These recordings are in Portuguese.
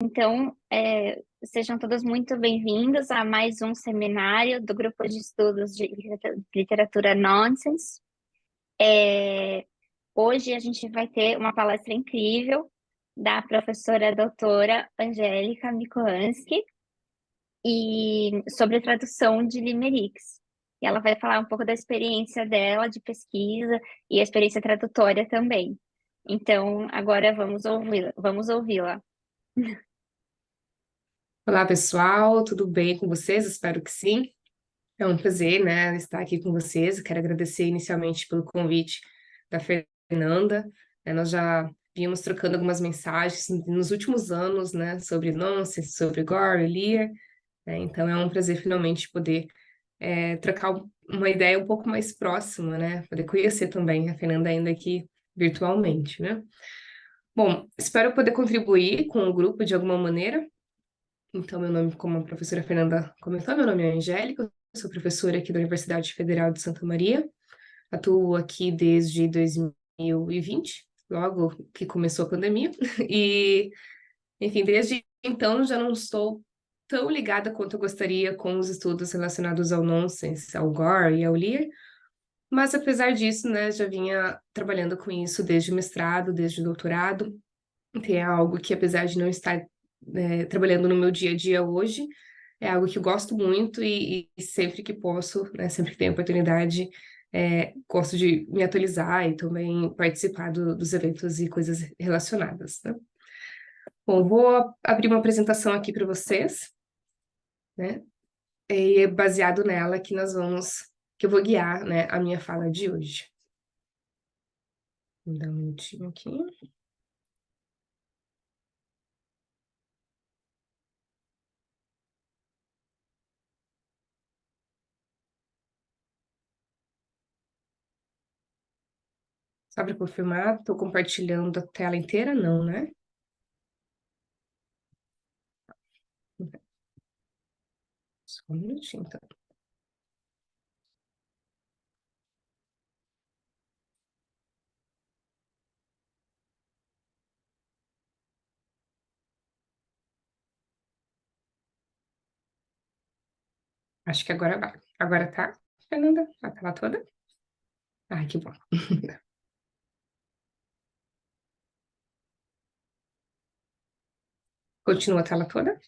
Então, sejam todos muito bem-vindos a mais um seminário do Grupo de Estudos de Literatura Nonsense. Hoje a gente vai ter uma palestra incrível da professora doutora Angélica Mikolanski sobre tradução de limericks. E ela vai falar um pouco da experiência dela de pesquisa e a experiência tradutória também. Então, agora vamos ouvi-la. Olá, pessoal, tudo bem com vocês? Espero que sim. É um prazer, né, estar aqui com vocês. Eu quero agradecer inicialmente pelo convite da Fernanda. Nós já vínhamos trocando algumas mensagens nos últimos anos, né, sobre Nonsense, sobre Gore, Lear, né? Então é um prazer finalmente poder trocar uma ideia um pouco mais próxima, né, poder conhecer também a Fernanda ainda aqui virtualmente, né? Bom, espero poder contribuir com o grupo de alguma maneira. Então, meu nome, como a professora Fernanda comentou, meu nome é Angélica, eu sou professora aqui da Universidade Federal de Santa Maria, atuo aqui desde 2020, logo que começou a pandemia, e, enfim, desde então já não estou tão ligada quanto eu gostaria com os estudos relacionados ao nonsense, ao gore e ao Lear, mas apesar disso, né, já vinha trabalhando com isso desde o mestrado, desde o doutorado, que é algo que, apesar de não estar trabalhando no meu dia a dia hoje, é algo que eu gosto muito e sempre que posso, né, sempre que tenho oportunidade, gosto de me atualizar e também participar dos eventos e coisas relacionadas, né? Bom, vou abrir uma apresentação aqui para vocês, né? E é baseado nela que eu vou guiar, né, a minha fala de hoje. Vou dar um minutinho aqui. Só para confirmar, estou compartilhando a tela inteira? Não, né? Só um minutinho, então. Acho que agora vai. Agora tá, Fernanda? A tela toda? Ai, que bom. Continua a tela toda?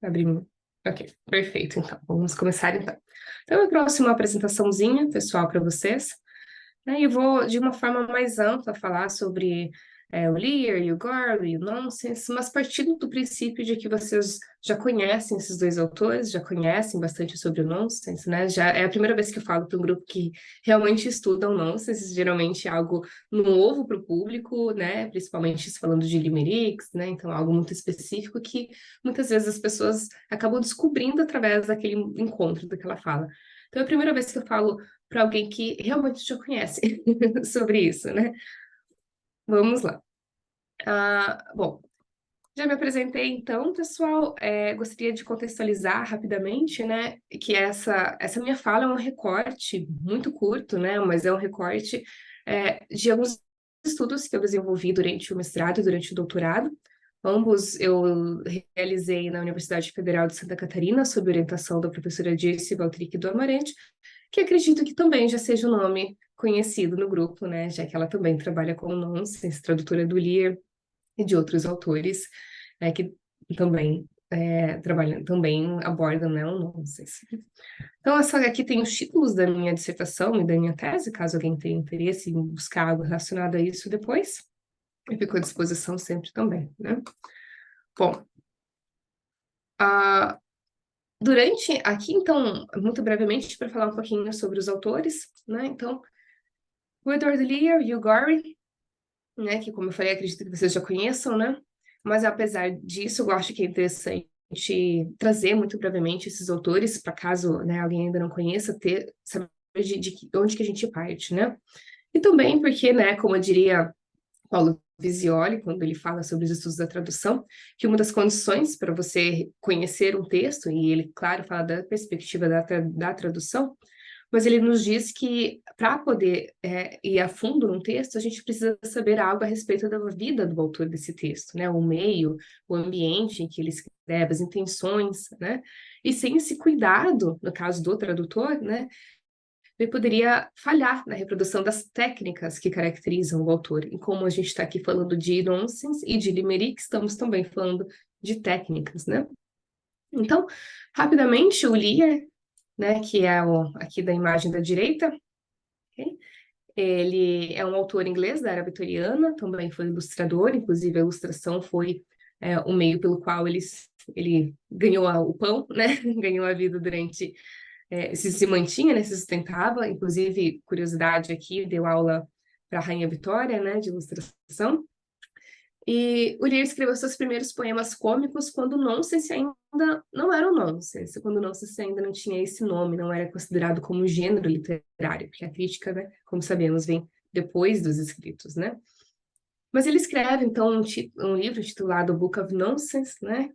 Abrindo. Ok, perfeito. Então, vamos começar então. Então, eu trouxe uma apresentaçãozinha, pessoal, para vocês. Né, e eu vou, de uma forma mais ampla, falar sobre o Lear e o Gore e o Nonsense, mas partindo do princípio de que vocês já conhecem esses dois autores, já conhecem bastante sobre o Nonsense, né? Já é a primeira vez que eu falo para um grupo que realmente estuda o Nonsense, geralmente é algo novo para o público, né? Principalmente se falando de limericks, né? Então, algo muito específico que muitas vezes as pessoas acabam descobrindo através daquele encontro, daquela fala. Então, é a primeira vez que eu falo para alguém que realmente já conhece sobre isso, né? Vamos lá. Bom, já me apresentei então, pessoal. Gostaria de contextualizar rapidamente, né? Que essa minha fala é um recorte muito curto, né? Mas é um recorte de alguns estudos que eu desenvolvi durante o mestrado e durante o doutorado. Ambos eu realizei na Universidade Federal de Santa Catarina, sob orientação da professora Dirce Valtric do Amarante, que acredito que também já seja um nome conhecido no grupo, né, já que ela também trabalha com Nonsense, tradutora do Lear e de outros autores, né, que também trabalham, também abordam, né, o Nonsense. Então, essa aqui tem os títulos da minha dissertação e da minha tese, caso alguém tenha interesse em buscar algo relacionado a isso depois, eu fico à disposição sempre também, né? Bom, uh, durante aqui, então, muito brevemente, para falar um pouquinho sobre os autores, né? Então, o Edward Lear e o Gore, né, que como eu falei, acredito que vocês já conheçam, né? Mas apesar disso, eu acho que é interessante trazer muito brevemente esses autores, para caso, né, alguém ainda não conheça, saber de onde que a gente parte, né? E também porque, né, como eu diria Paulo Visioli, quando ele fala sobre os estudos da tradução, que uma das condições para você conhecer um texto, e ele, claro, fala da perspectiva da tradução, mas ele nos diz que para poder ir a fundo num texto, a gente precisa saber algo a respeito da vida do autor desse texto, né? O meio, o ambiente em que ele escreve, as intenções, né? E sem esse cuidado, no caso do tradutor, né? Ele poderia falhar na reprodução das técnicas que caracterizam o autor. E como a gente está aqui falando de nonsense e de limerick, estamos também falando de técnicas, né? Então, rapidamente, o Lear, né, que é o aqui da imagem da direita, ok? Ele é um autor inglês da era vitoriana, também foi ilustrador, inclusive a ilustração foi o meio pelo qual ele ganhou o pão, né? Ganhou a vida durante se mantinha, né, se sustentava, inclusive, curiosidade aqui, deu aula para a Rainha Vitória, né, de ilustração. E o Lear escreveu seus primeiros poemas cômicos quando o nonsense ainda não era o nonsense, quando o nonsense ainda não tinha esse nome, não era considerado como um gênero literário, porque a crítica, né, como sabemos, vem depois dos escritos, né? Mas ele escreve, então, um livro titulado Book of Nonsense, né?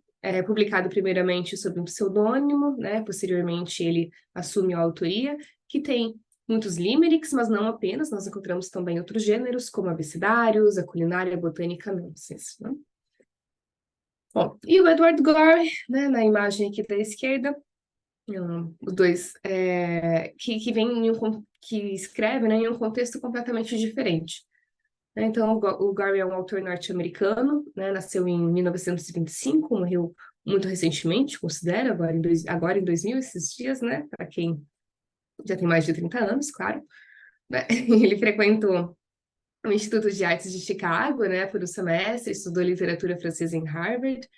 Publicado primeiramente sob um pseudônimo, né? Posteriormente ele assume a autoria, que tem muitos limericks, mas não apenas, nós encontramos também outros gêneros, como abecedários, a culinária, a botânica, nonsense, né? Bom, e o Edward Gore, né, na imagem aqui da esquerda, os dois que vem que escreve, né, em um contexto completamente diferente. Então, o Gore é um autor norte-americano, né? Nasceu em 1925, morreu muito recentemente, considero, agora em 2000, esses dias, né? Para quem já tem mais de 30 anos, claro. Né? Ele frequentou o Instituto de Artes de Chicago, né? Por um semestre, estudou literatura francesa em Harvard.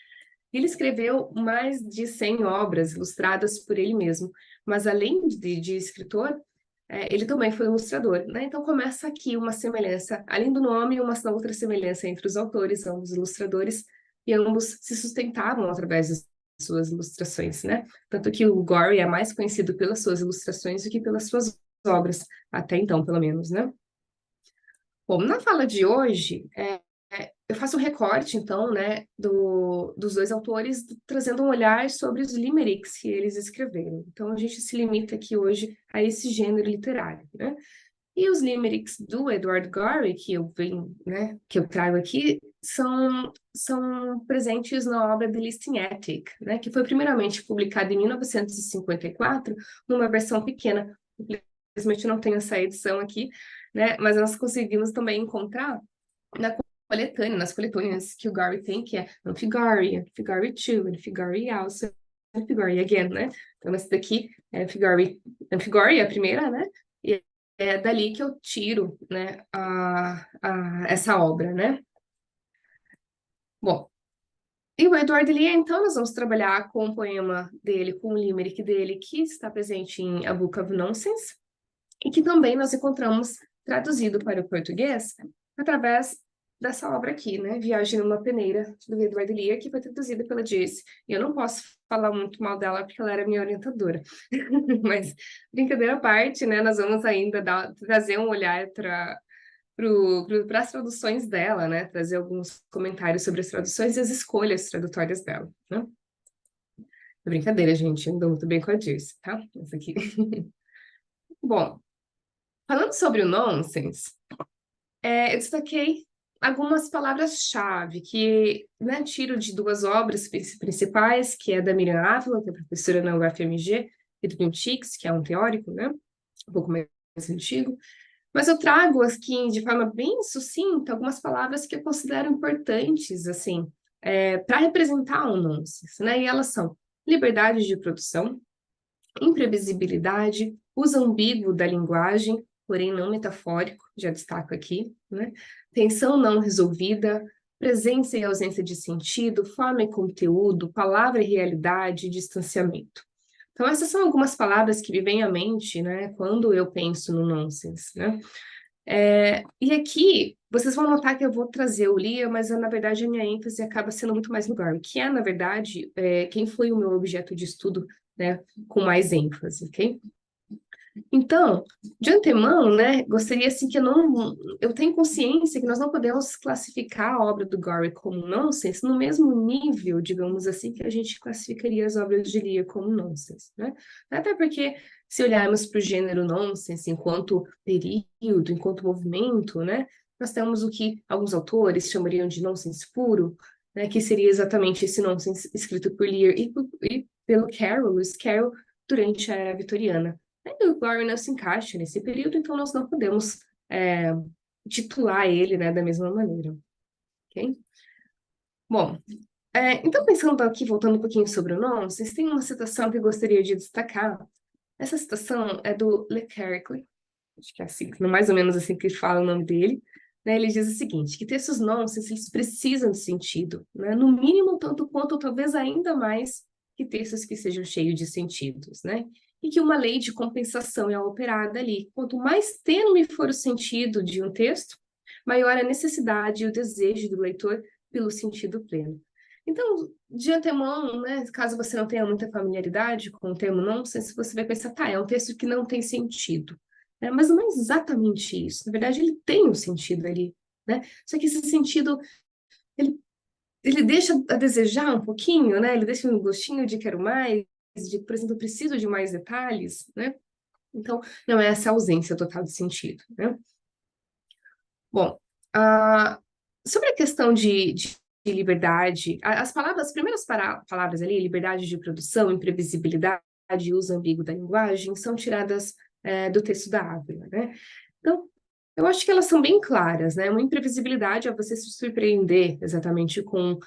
Ele escreveu mais de 100 obras ilustradas por ele mesmo, mas além de escritor, ele também foi ilustrador, né? Então começa aqui uma semelhança, além do nome, uma outra semelhança entre os autores, ambos ilustradores, e ambos se sustentavam através de suas ilustrações, né? Tanto que o Gore é mais conhecido pelas suas ilustrações do que pelas suas obras, até então, pelo menos, né? Bom, na fala de hoje, eu faço um recorte, então, né, dos dois autores, trazendo um olhar sobre os limericks que eles escreveram. Então, a gente se limita aqui hoje a esse gênero literário, né? E os limericks do Edward Gorey, né, que eu trago aqui, são presentes na obra The Listening Attic, né, que foi primeiramente publicada em 1954, numa versão pequena. Infelizmente não tenho essa edição aqui, né, mas nós conseguimos também encontrar na nas coletâneas que o Gorey tem, que é Amphigoria, Amphigoria 2, Amphigoria Also, Amphigoria Again, né? Então, esse daqui é Amphigoria, a primeira, né? E é dali que eu tiro, né, essa obra, né? Bom, e o Edward Lear, então, nós vamos trabalhar com o poema dele, com o limerick dele, que está presente em A Book of Nonsense, e que também nós encontramos traduzido para o português através dessa obra aqui, né? Viagem numa Peneira, do Edward Lear, que foi traduzida pela Joyce. E eu não posso falar muito mal dela, porque ela era minha orientadora. Mas, brincadeira à parte, né? Nós vamos ainda trazer um olhar para as traduções dela, né? Trazer alguns comentários sobre as traduções e as escolhas tradutórias dela, né? Brincadeira, gente, eu não dou muito bem com a Joyce, tá? Essa aqui. Bom, falando sobre o nonsense, eu destaquei algumas palavras-chave que, né, tiro de duas obras principais, que é da Miriam Ávila, que é professora na UFMG, e do Bill Hicks, que é um teórico, né, um pouco mais antigo. Mas eu trago aqui, de forma bem sucinta, algumas palavras que eu considero importantes, assim, para representar o nonsense, né, e elas são liberdade de produção, imprevisibilidade, uso ambíguo da linguagem, porém não metafórico, já destaco aqui, né? Tensão não resolvida, presença e ausência de sentido, forma e conteúdo, palavra e realidade, distanciamento. Então, essas são algumas palavras que me vêm à mente, né, quando eu penso no nonsense, né? E aqui, vocês vão notar que eu vou trazer o Lear, mas na verdade a minha ênfase acaba sendo muito mais no Gore, que é, na verdade, quem foi o meu objeto de estudo, né, com mais ênfase, ok? Então, de antemão, né, gostaria assim que eu tenho consciência que nós não podemos classificar a obra do Gorey como nonsense no mesmo nível, digamos assim, que a gente classificaria as obras de Lear como nonsense, né? Até porque se olharmos para o gênero nonsense enquanto período, enquanto movimento, né, nós temos o que alguns autores chamariam de nonsense puro, né, que seria exatamente esse nonsense escrito por Lear e pelo Carroll, Lewis Carroll, durante a era vitoriana. E o Glory não se encaixa nesse período, então nós não podemos titular ele, né, da mesma maneira, ok? Bom, então pensando aqui, voltando um pouquinho sobre o nonsense, tem uma citação que eu gostaria de destacar. Essa citação é do Le Clercq, acho que é assim, mais ou menos assim que fala o nome dele, né? Ele diz o seguinte, que textos nonsense, eles precisam de sentido, né? No mínimo tanto quanto, ou talvez ainda mais, que textos que sejam cheios de sentidos, né? E que uma lei de compensação é operada ali. Quanto mais tênue for o sentido de um texto, maior a necessidade e o desejo do leitor pelo sentido pleno. Então, de antemão, né, caso você não tenha muita familiaridade com o termo nonsense, você vai pensar, tá, é um texto que não tem sentido. Mas não é exatamente isso. Na verdade, ele tem um sentido ali, né? Só que esse sentido, ele, ele deixa a desejar um pouquinho, né? Ele deixa um gostinho de quero mais, de, por exemplo, eu preciso de mais detalhes, né? Então, não é essa ausência total de sentido, né? Bom, sobre a questão de liberdade, as palavras, as primeiras palavras ali, liberdade de produção, imprevisibilidade e uso ambíguo da linguagem, são tiradas do texto da Ávila, né? Então, eu acho que elas são bem claras, né? Uma imprevisibilidade é você se surpreender exatamente com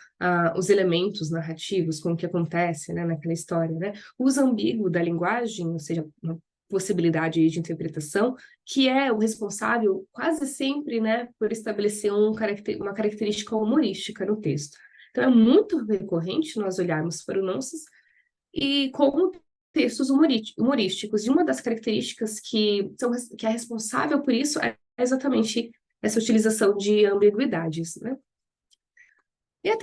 os elementos narrativos, com o que acontece, né, naquela história, né? O uso ambíguo da linguagem, ou seja, uma possibilidade de interpretação, que é o responsável quase sempre, né, por estabelecer uma característica humorística no texto. Então, é muito recorrente nós olharmos para o nonsense e como textos humorísticos. E uma das características que é responsável por isso é exatamente essa utilização de ambiguidades, né? E a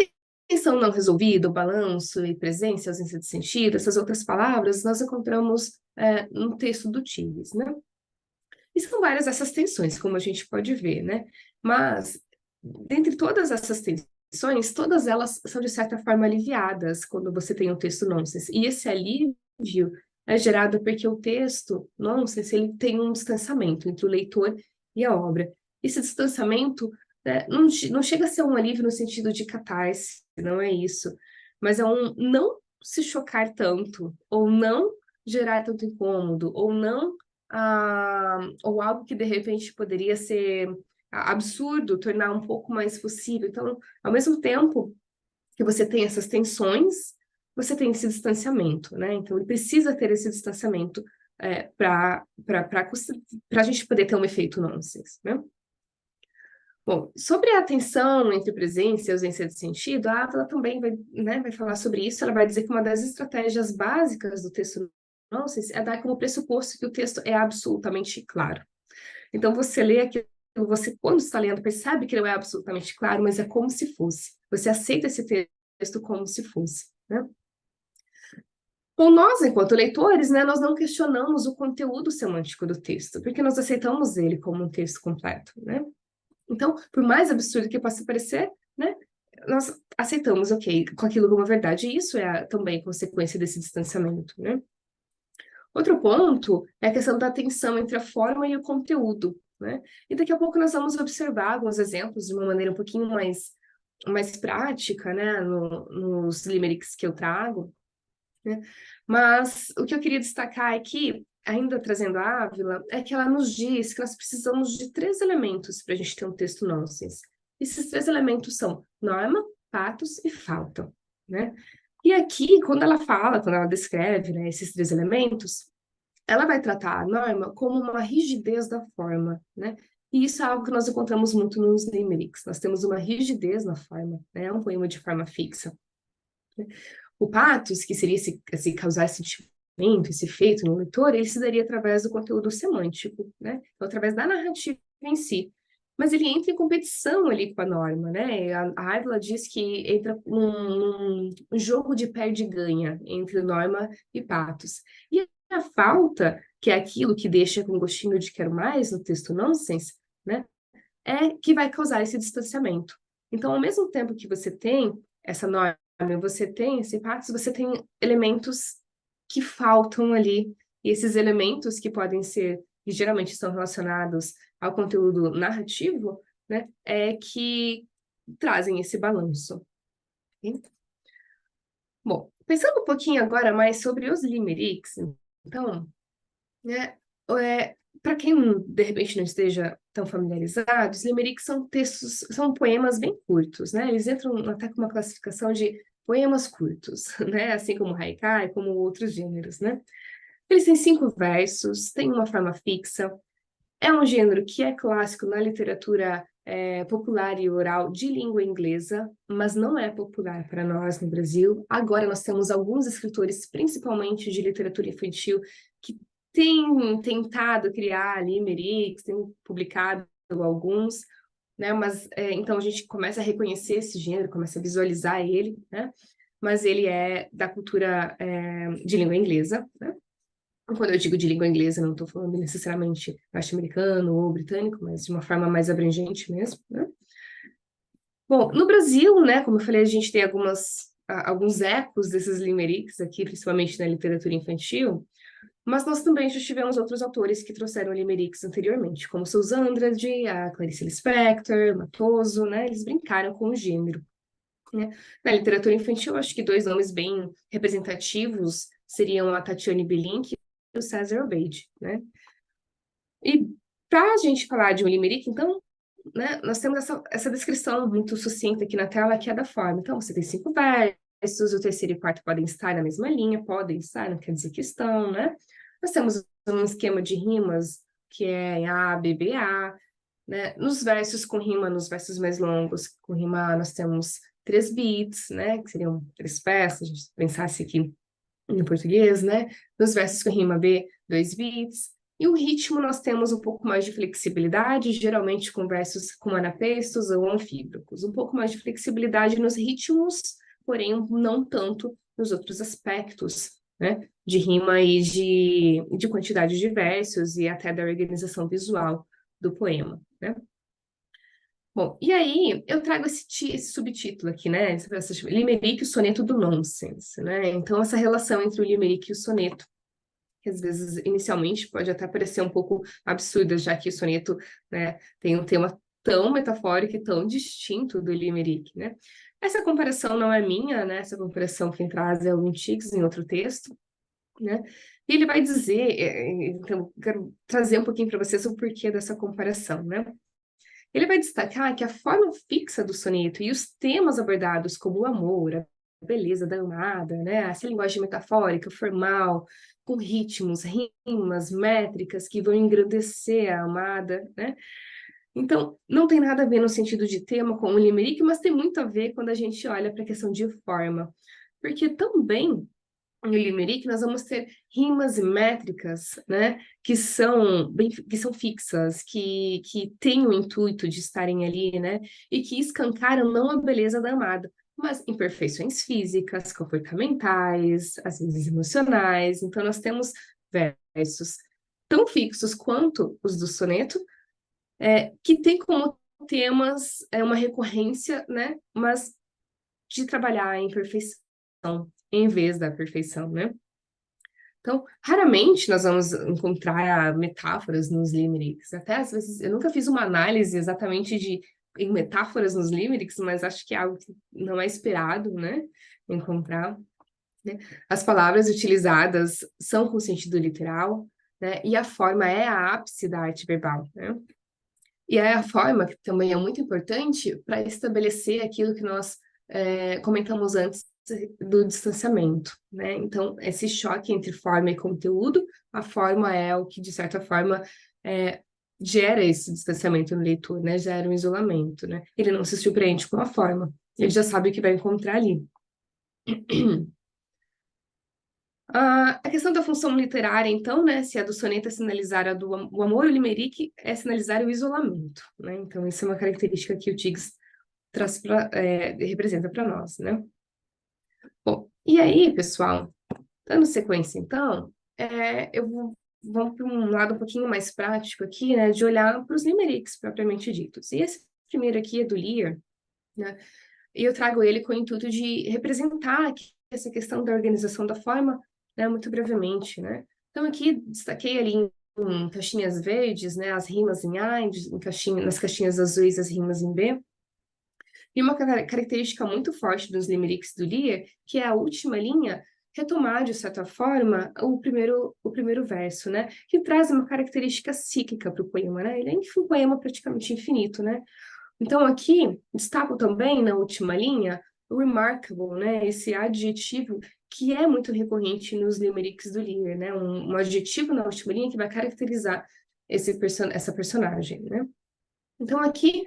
tensão não resolvida, o balanço e presença, ausência de sentido, essas outras palavras, nós encontramos no texto do Tines, né? E são várias essas tensões, como a gente pode ver, né? Mas, dentre todas essas tensões, todas elas são, de certa forma, aliviadas quando você tem um texto nonsense. E esse alívio é gerado porque o texto nonsense, ele tem um distanciamento entre o leitor e a obra. Esse distanciamento não chega a ser um alívio no sentido de catarse, não é isso. Mas é um não se chocar tanto, ou não gerar tanto incômodo, ou não ou algo que de repente poderia ser absurdo, tornar um pouco mais possível. Então, ao mesmo tempo que você tem essas tensões, você tem esse distanciamento, né? Então, ele precisa ter esse distanciamento para a gente poder ter um efeito nonsense, né? Bom, sobre a tensão entre presença e ausência de sentido, a Ávila também vai, né, vai falar sobre isso. Ela vai dizer que uma das estratégias básicas do texto nonsense é dar como pressuposto que o texto é absolutamente claro. Então, você lê aquilo, você, quando está lendo, percebe que não é absolutamente claro, mas é como se fosse. Você aceita esse texto como se fosse, né? Bom, nós, enquanto leitores, né, nós não questionamos o conteúdo semântico do texto, porque nós aceitamos ele como um texto completo, né? Então, por mais absurdo que possa parecer, né, nós aceitamos, ok, com aquilo como verdade, e isso é também consequência desse distanciamento, né? Outro ponto é a questão da tensão entre a forma e o conteúdo, né? E daqui a pouco nós vamos observar alguns exemplos de uma maneira um pouquinho mais prática, né, nos limericks que eu trago, né? Mas o que eu queria destacar aqui, ainda trazendo a Ávila, é que ela nos diz que nós precisamos de 3 elementos para a gente ter um texto nonsense. Esses 3 elementos são norma, patos e falta, né? E aqui, quando ela descreve, né, esses 3 elementos, ela vai tratar a norma como uma rigidez da forma, né? E isso é algo que nós encontramos muito nos limericks. Nós temos uma rigidez na forma, né? É um poema de forma fixa. O patos, que seria esse causar esse sentimento, esse efeito no leitor, ele se daria através do conteúdo semântico, né? Então, através da narrativa em si. Mas ele entra em competição ali com a norma, né? A Ávila diz que entra num jogo de perde-ganha entre norma e patos. E a falta, que é aquilo que deixa com gostinho de quero mais no texto nonsense, né, é que vai causar esse distanciamento. Então, ao mesmo tempo que você tem essa norma, você tem esse impacto, você tem elementos que faltam ali, e esses elementos que podem ser, que geralmente estão relacionados ao conteúdo narrativo, né, é que trazem esse balanço. Ok? Bom, pensando um pouquinho agora mais sobre os limericks, então, né, para quem de repente não esteja tão familiarizado, os limericks são textos, são poemas bem curtos, né? Eles entram até com uma classificação de poemas curtos, né? Assim como o haikai, como outros gêneros, né? Eles têm 5 versos, têm uma forma fixa, é um gênero que é clássico na literatura popular e oral de língua inglesa, mas não é popular para nós no Brasil. Agora nós temos alguns escritores, principalmente de literatura infantil, que têm tentado criar limericks, têm publicado alguns, né? Mas então a gente começa a reconhecer esse gênero, começa a visualizar ele, né? Mas ele é da cultura de língua inglesa, né? Quando eu digo de língua inglesa, não estou falando necessariamente norte-americano ou britânico, mas de uma forma mais abrangente mesmo, né? Bom, no Brasil, né, como eu falei, a gente tem alguns ecos desses limericks aqui, principalmente na literatura infantil, mas nós também já tivemos outros autores que trouxeram limericks anteriormente, como Susan Andrade, a Clarice Lispector, Matoso, né? Eles brincaram com o gênero, né? Na literatura infantil, acho que 2 nomes bem representativos seriam a Tatiane Belink e o César Obeid, né? E para a gente falar de um limerick, então, né, nós temos essa descrição muito sucinta aqui na tela, que é da forma. Então, você tem 5 versos, o terceiro e o quarto podem estar na mesma linha, podem estar, não quer dizer que estão, né? Nós temos um esquema de rimas, que é em A, B, B, A, né? Nos versos com rima, nos versos mais longos, com rima, nós temos 3 beats, né? Que seriam 3 peças, a gente pensasse aqui no português, né? Nos versos com rima B, 2 beats. E o ritmo nós temos um pouco mais de flexibilidade, geralmente com versos com anapestos ou anfíbricos. Um pouco mais de flexibilidade nos ritmos, porém não tanto nos outros aspectos, né? De rima e de quantidade de versos e até da organização visual do poema, né? Bom, e aí eu trago esse subtítulo aqui, né? Limerick, o soneto do nonsense, né? Então, essa relação entre o limerick e o soneto, que às vezes, inicialmente, pode até parecer um pouco absurda, já que o soneto, né, tem um tema tão metafórico e tão distinto do limerick, né? Essa comparação não é minha, né? Essa comparação quem traz é o Wintix em outro texto, né? E ele vai dizer, então, quero trazer um pouquinho para vocês o porquê dessa comparação, né? Ele vai destacar que a forma fixa do soneto e os temas abordados, como o amor, a beleza da amada, né? Essa linguagem metafórica, formal, com ritmos, rimas, métricas que vão engrandecer a amada, né? Então, não tem nada a ver no sentido de tema com o limerick, mas tem muito a ver quando a gente olha para a questão de forma. Porque também no limerick, nós vamos ter rimas e métricas, né, que são fixas, que têm o intuito de estarem ali, né, e que escancaram não a beleza da amada, mas imperfeições físicas, comportamentais, às vezes emocionais. Então, nós temos versos tão fixos quanto os do soneto, que tem como temas uma recorrência, né, mas de trabalhar a imperfeição em vez da perfeição, né? Então, raramente nós vamos encontrar metáforas nos limericks. Até às vezes, eu nunca fiz uma análise exatamente de em metáforas nos limericks, mas acho que é algo que não é esperado, né? Encontrar, né? As palavras utilizadas são com sentido literal, né? E a forma é a ápice da arte verbal, né? E é a forma que também é muito importante para estabelecer aquilo que nós comentamos antes do distanciamento, né? Então, esse choque entre forma e conteúdo, a forma é o que, de certa forma, gera esse distanciamento no leitor, né? Gera um isolamento, né? Ele não se surpreende com a forma, ele já sabe o que vai encontrar ali. A questão da função literária, então, né, se a do soneto é sinalizar o amor, o limerick é sinalizar o isolamento, né? Então, isso é uma característica que o Tiggs representa para nós, né? Bom, e aí, pessoal, dando sequência, então, vamos para um lado um pouquinho mais prático aqui, né, de olhar para os limericks propriamente ditos. E esse primeiro aqui é do Lear, né, e eu trago ele com o intuito de representar aqui essa questão da organização da forma, né, muito brevemente, né. Então aqui destaquei ali em caixinhas verdes, né, as rimas em A, nas caixinhas azuis as rimas em B. E uma característica muito forte dos limericks do Lear, que é a última linha retomar, de certa forma, o primeiro verso, né? Que traz uma característica cíclica para o poema, né? Ele é um poema praticamente infinito, né? Então, aqui, destaco também, na última linha, o remarkable, né? Esse adjetivo que é muito recorrente nos limericks do Lear, né? Um adjetivo na última linha que vai caracterizar essa personagem, né? Então, aqui,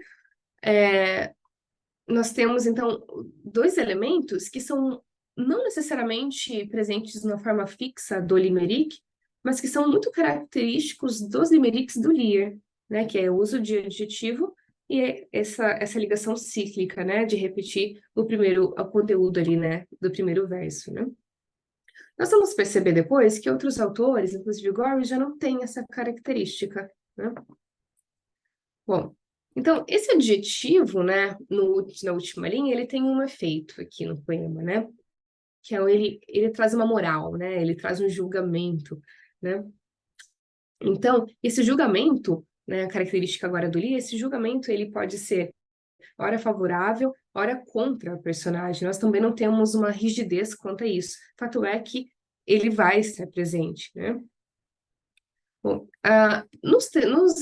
nós temos, então, dois elementos que são não necessariamente presentes na forma fixa do limerick, mas que são muito característicos dos limericks do Lear, né? Que é o uso de adjetivo e essa ligação cíclica, né? De repetir o conteúdo ali, né? Do primeiro verso, né? Nós vamos perceber depois que outros autores, inclusive o Gorey, já não têm essa característica, né? Bom, então, esse adjetivo, né, na última linha, ele tem um efeito aqui no poema, né? Que é ele traz uma moral, né? Ele traz um julgamento, né? Então, esse julgamento, né, a característica agora do Lee, esse julgamento, ele pode ser ora favorável, ora contra o personagem. Nós também não temos uma rigidez quanto a isso. Fato é que ele vai estar presente, né? Bom, nos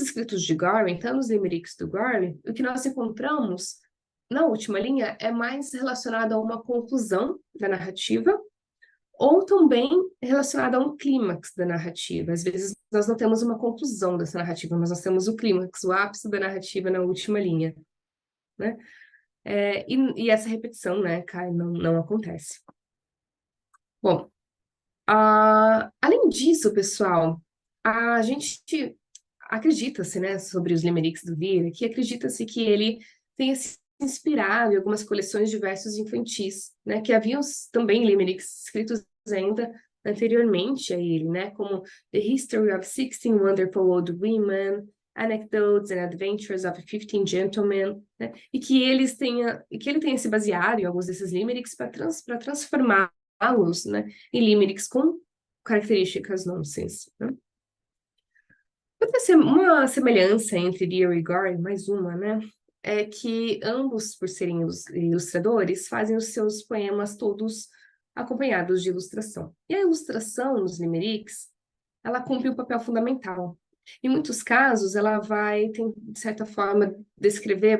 escritos de Garvey, então nos limericks do Garvey, o que nós encontramos na última linha é mais relacionado a uma conclusão da narrativa ou também relacionado a um clímax da narrativa. Às vezes nós não temos uma conclusão dessa narrativa, mas nós temos o clímax, o ápice da narrativa na última linha, né? E essa repetição, né, Kai, não acontece. Bom, além disso, pessoal, a gente acredita-se, né, sobre os limericks do Lira, que acredita-se que ele tenha se inspirado em algumas coleções de versos infantis, né, que haviam também limericks escritos ainda anteriormente a ele, né, como The History of 16 Wonderful Old Women, Anecdotes and Adventures of 15 Gentlemen, né, e que ele tenha se baseado em alguns desses limericks para transformá-los, né, em limericks com características nonsense, né? Uma semelhança entre Lear e Gore, mais uma, né? É que ambos, por serem ilustradores, fazem os seus poemas todos acompanhados de ilustração. E a ilustração nos limericks, ela cumpre um papel fundamental. Em muitos casos, ela vai, de certa forma, descrever,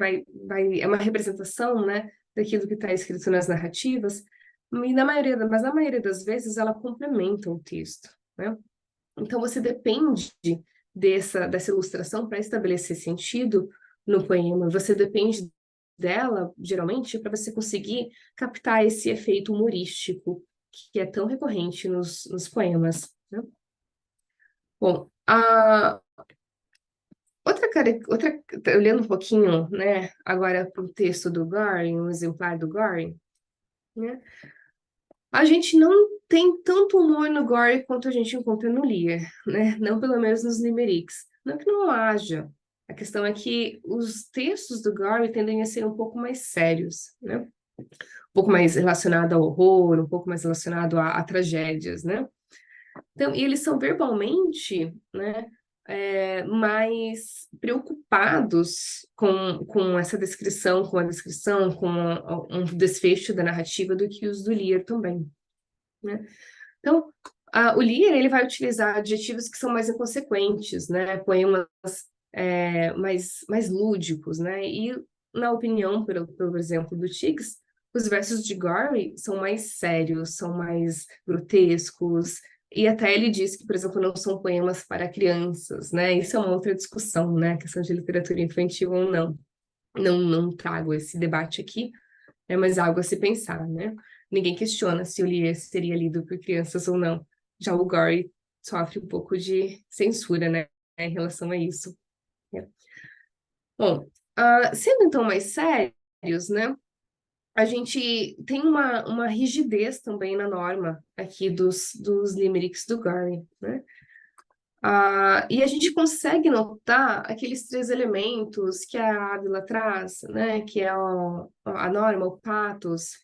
é uma representação, né, daquilo que está escrito nas narrativas, mas na maioria das vezes ela complementa o texto, né? Então, você depende dessa ilustração para estabelecer sentido no poema. Você depende dela, geralmente, para você conseguir captar esse efeito humorístico que é tão recorrente nos poemas, né? Bom, olhando um pouquinho, né, agora para o texto do Goring, um exemplar do Goring, né, a gente não tem tanto humor no Gore quanto a gente encontra no Lear, né? Não pelo menos nos limericks. Não que não haja. A questão é que os textos do Gore tendem a ser um pouco mais sérios, né? Um pouco mais relacionado ao horror, um pouco mais relacionado a tragédias, né? Então, e eles são verbalmente, né, mais preocupados com essa descrição, com a descrição, com um desfecho da narrativa do que os do Lear também, né? Então, o Lear, ele vai utilizar adjetivos que são mais inconsequentes, né? Poemas mais lúdicos, né? E, na opinião, por exemplo, do Tiggs, os versos de Gorey são mais sérios, são mais grotescos, e até ele diz que, por exemplo, não são poemas para crianças, né? Isso é uma outra discussão, né? A questão de literatura infantil ou não. Não trago esse debate aqui, mas algo a se pensar, né? Ninguém questiona se o Lear seria lido por crianças ou não. Já o Gore sofre um pouco de censura, né, em relação a isso. Bom, sendo então mais sérios, né? a gente tem uma rigidez também na norma aqui dos limericks do Garvey, né? E a gente consegue notar aqueles três elementos que a Ávila traz, né? Que é a norma, o patos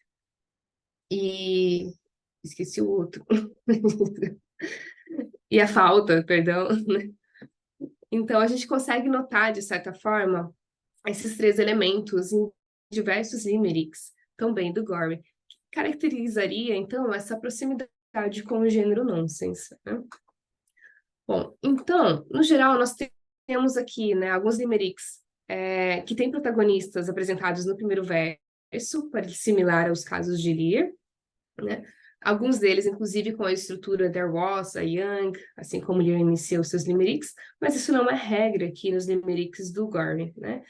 e... Esqueci o outro. E a falta, perdão. Então, a gente consegue notar, de certa forma, esses três elementos em diversos limericks, também do Gore, que caracterizaria, então, essa proximidade com o gênero nonsense, né? Bom, então, no geral, nós temos aqui, né, alguns limericks que têm protagonistas apresentados no primeiro verso, similar aos casos de Lear, né? Alguns deles, inclusive, com a estrutura There Was, a Young, assim como Lear iniciou seus limericks, mas isso não é regra aqui nos limericks do Gore, né?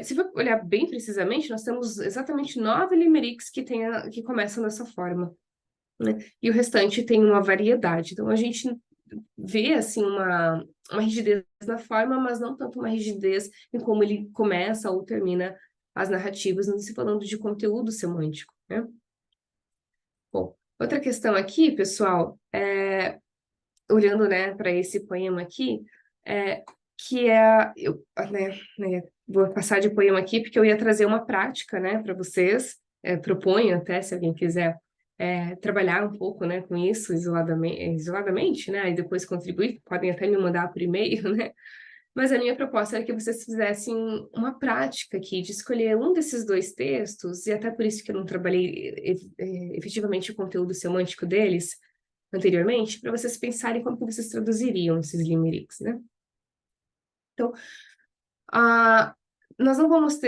Se for olhar bem precisamente, nós temos exatamente 9 limericks que começam dessa forma, né? E o restante tem uma variedade. Então, a gente vê, assim, uma rigidez na forma, mas não tanto uma rigidez em como ele começa ou termina as narrativas, não se falando de conteúdo semântico, né? Bom, outra questão aqui, pessoal, olhando, né, para esse poema aqui, que vou passar de poema aqui porque eu ia trazer uma prática, né, para vocês, proponho até, se alguém quiser trabalhar um pouco, né, com isso isoladamente, né, e depois contribuir, podem até me mandar por e-mail, né, mas a minha proposta era que vocês fizessem uma prática aqui de escolher um desses dois textos, e até por isso que eu não trabalhei efetivamente o conteúdo semântico deles anteriormente, para vocês pensarem como que vocês traduziriam esses limericks, né? Então, nós não vamos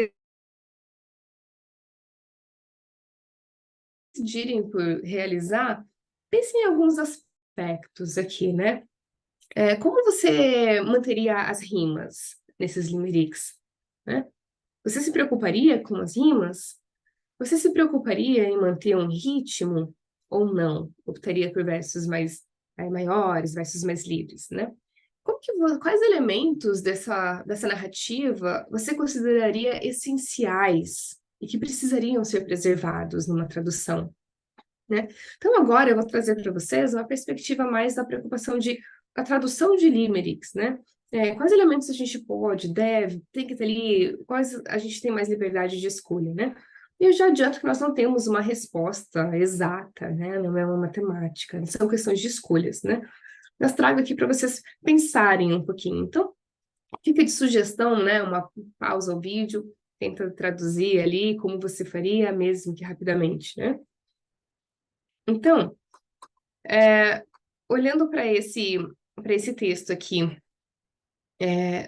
decidirem por realizar, pensem em alguns aspectos aqui, né? Como você manteria as rimas nesses limericks, né? Você se preocuparia com as rimas? Você se preocuparia em manter um ritmo ou não? Optaria por versos mais maiores, versos mais livres, né? Quais elementos dessa narrativa você consideraria essenciais e que precisariam ser preservados numa tradução, né? Então, agora eu vou trazer para vocês uma perspectiva mais da preocupação a tradução de limericks, né? Quais elementos a gente pode, deve, tem que ter ali, quais a gente tem mais liberdade de escolha, né? E eu já adianto que nós não temos uma resposta exata, né? Não é uma matemática, são questões de escolhas, né? Mas trago aqui para vocês pensarem um pouquinho. Então, fica de sugestão, né? Uma pausa ao vídeo, tenta traduzir ali como você faria, mesmo que rapidamente, né? Então, olhando para esse texto aqui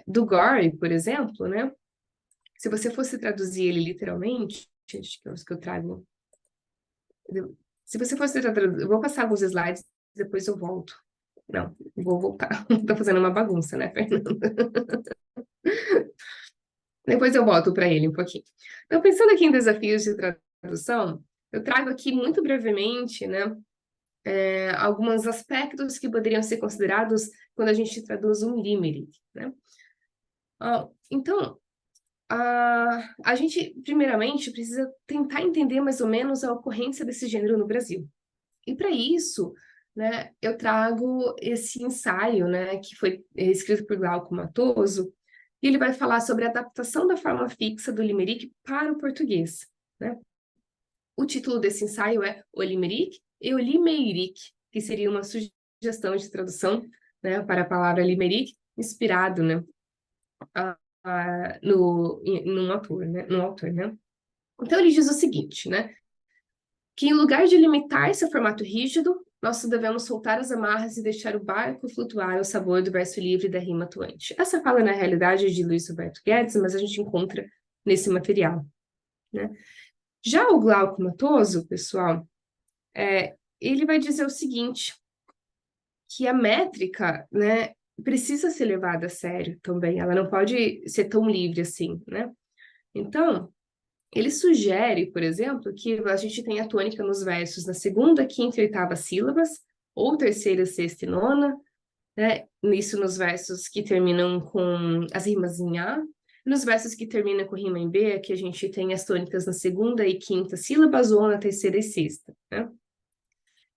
do Gore, por exemplo, né? Se você fosse traduzir ele literalmente, acho que é os que eu trago. Se você fosse traduzir, eu vou passar alguns slides, depois eu volto. Não, vou voltar. Estou fazendo uma bagunça, né, Fernanda? Depois eu volto para ele um pouquinho. Então, pensando aqui em desafios de tradução, eu trago aqui muito brevemente, né, alguns aspectos que poderiam ser considerados quando a gente traduz um limerick, né? Então, a gente, primeiramente, precisa tentar entender mais ou menos a ocorrência desse gênero no Brasil. E para isso, né, eu trago esse ensaio, né, que foi escrito por Glauco Matoso, e ele vai falar sobre a adaptação da forma fixa do limerick para o português, né? O título desse ensaio é O Limerick e o Limeirick, que seria uma sugestão de tradução, né, para a palavra limerick, inspirado, né, num autor, né? Então ele diz o seguinte, né, que em lugar de limitar seu formato rígido, nós devemos soltar as amarras e deixar o barco flutuar ao sabor do verso livre da rima atuante. Essa fala, na realidade, é de Luiz Roberto Guedes, mas a gente encontra nesse material, né? Já o Glauco Matoso, pessoal, ele vai dizer o seguinte, que a métrica, né, precisa ser levada a sério também, ela não pode ser tão livre assim, né? Então, ele sugere, por exemplo, que a gente tenha tônica nos versos na segunda, quinta e oitava sílabas, ou terceira, sexta e nona, né? Isso nos versos que terminam com as rimas em A, Nos versos que terminam com rima em B, aqui a gente tem as tônicas na segunda e quinta sílabas ou na terceira e sexta, né?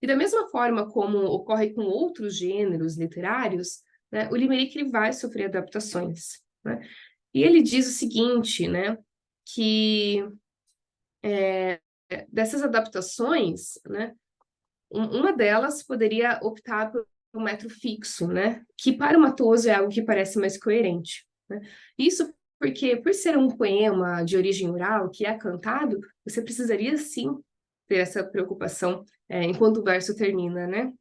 E da mesma forma como ocorre com outros gêneros literários, né, o limerick ele vai sofrer adaptações, né? E ele diz o seguinte, né, que dessas adaptações, né, uma delas poderia optar por um metro fixo, né, que para o Matoso é algo que parece mais coerente, né? Isso porque, por ser um poema de origem oral, que é cantado, você precisaria sim ter essa preocupação enquanto o verso termina, né?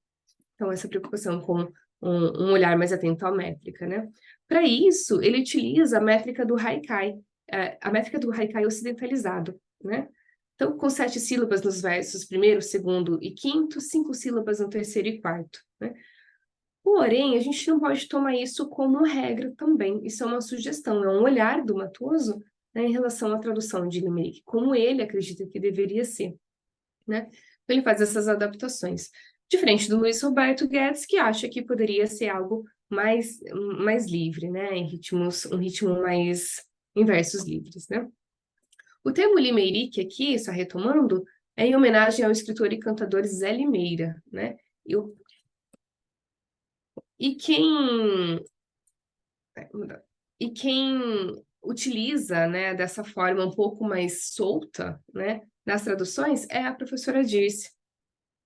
Então, essa preocupação com um olhar mais atento à métrica, né? Para isso, ele utiliza a métrica do haikai, a métrica do haikai ocidentalizado, né? Então, com 7 sílabas nos versos primeiro, segundo e quinto, 5 sílabas no terceiro e quarto, né? Porém, a gente não pode tomar isso como regra também. Isso é uma sugestão, é um olhar do Matoso, né, em relação à tradução de Limerick, como ele acredita que deveria ser, né? Então, ele faz essas adaptações. Diferente do Luiz Roberto Guedes, que acha que poderia ser algo mais livre, né? Um ritmo mais em versos livres, né? O termo limerick aqui, só retomando, é em homenagem ao escritor e cantador Zé Limeira, né? Eu, e quem e quem utiliza, né, dessa forma um pouco mais solta, né, nas traduções é a professora Dirce,